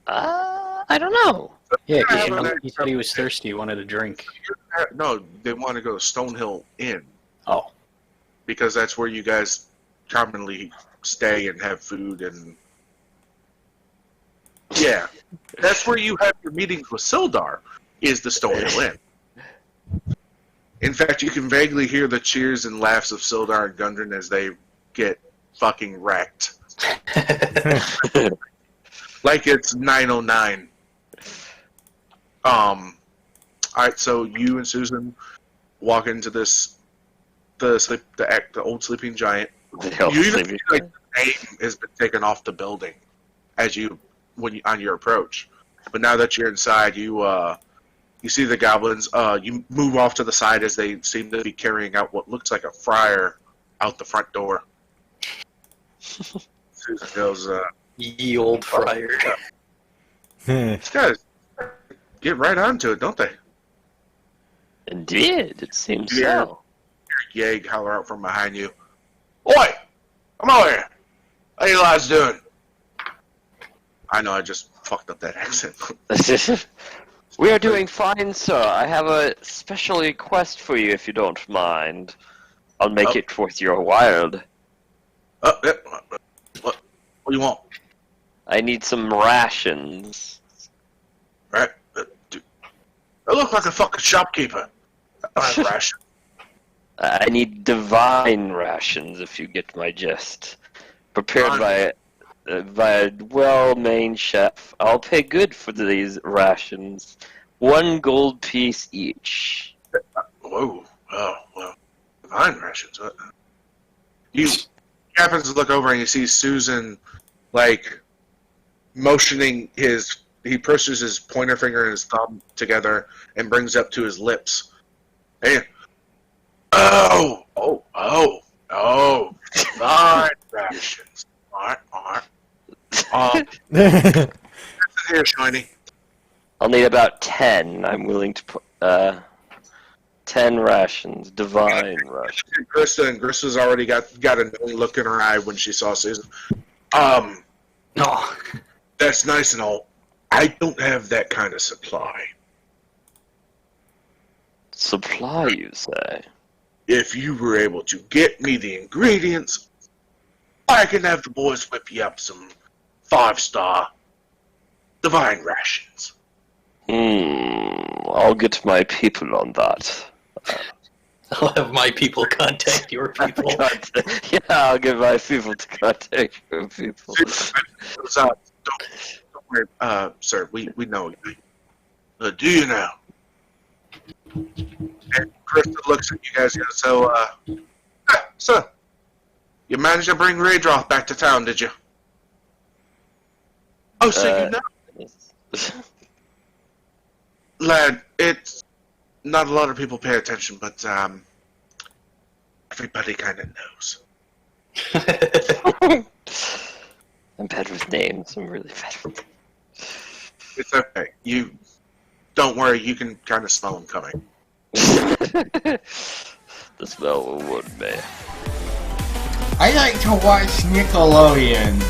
Speaker 5: I don't know.
Speaker 2: Yeah,
Speaker 4: Yeah,
Speaker 2: because
Speaker 4: but
Speaker 2: he said he was thirsty, he wanted a drink.
Speaker 4: No, they want to go to Stonehill Inn
Speaker 2: Oh.
Speaker 4: because that's where you guys commonly stay and have food and. Yeah, that's where you have your meetings with Sildar, is the Stonehill Inn. In fact, you can vaguely hear the cheers and laughs of Sildar and Gundren as they get fucking wrecked. Like it's 909. All right, so you and Susan walk into the old sleeping giant.
Speaker 5: The old
Speaker 4: You even
Speaker 5: sleeping
Speaker 4: feel like the name has been taken off the building on your approach. But now that you're inside, you see the goblins. You move off to the side as they seem to be carrying out what looks like a friar out the front door. Susan goes,
Speaker 2: Ye old friar.
Speaker 4: "These guys get right onto it, don't they?"
Speaker 5: Indeed, it seems
Speaker 4: Yeah.
Speaker 5: so.
Speaker 4: Yeg holler out from behind you. "Oi! Come over here! How you lads doing?" I know I just fucked up that accent.
Speaker 5: We are doing fine, sir. I have a special request for you, if you don't mind. I'll make
Speaker 4: Oh.
Speaker 5: it worth your while.
Speaker 4: Yeah, what do you want?
Speaker 5: I need some rations.
Speaker 4: Right? Dude, I look like a fucking shopkeeper. I don't have ration.
Speaker 5: I need divine rations, if you get my gist. Prepared by a well-maned chef. I'll pay good for these rations. 1 gold piece each.
Speaker 4: Whoa. Oh, well. Divine rations. What? He happens to look over and you see Susan, like, motioning he presses his pointer finger and his thumb together and brings up to his lips. Hey. Oh, divine rations. Alright. Here, Shiny.
Speaker 5: I'll need about 10. I'm willing to put 10 rations, divine rations.
Speaker 4: Krista's already got a knowing look in her eye when she saw Susan.
Speaker 2: No.
Speaker 4: That's nice and all. I don't have that kind of supply.
Speaker 5: Supply, you say?
Speaker 4: If you were able to get me the ingredients, I can have the boys whip you up some 5-star divine rations.
Speaker 5: I'll get my people on that.
Speaker 2: I'll have my people contact your people.
Speaker 5: Yeah, I'll get my people to contact your people.
Speaker 4: Don't worry, sir. We know you. Do you now? And Krista looks at you guys and goes, so, you managed to bring Raydroth back to town, did you? Oh, so you know. Lad, it's not a lot of people pay attention, but everybody kind of knows.
Speaker 5: I'm bad with names. I'm really bad with names.
Speaker 4: It's okay. You don't worry. You can kind of smell them coming.
Speaker 5: The smell will wound me.
Speaker 6: I like to watch Nickelodeon.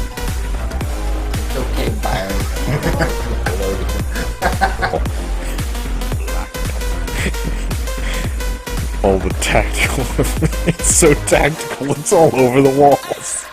Speaker 6: Okay,
Speaker 3: All the tactical. It's so tactical. It's all over the walls.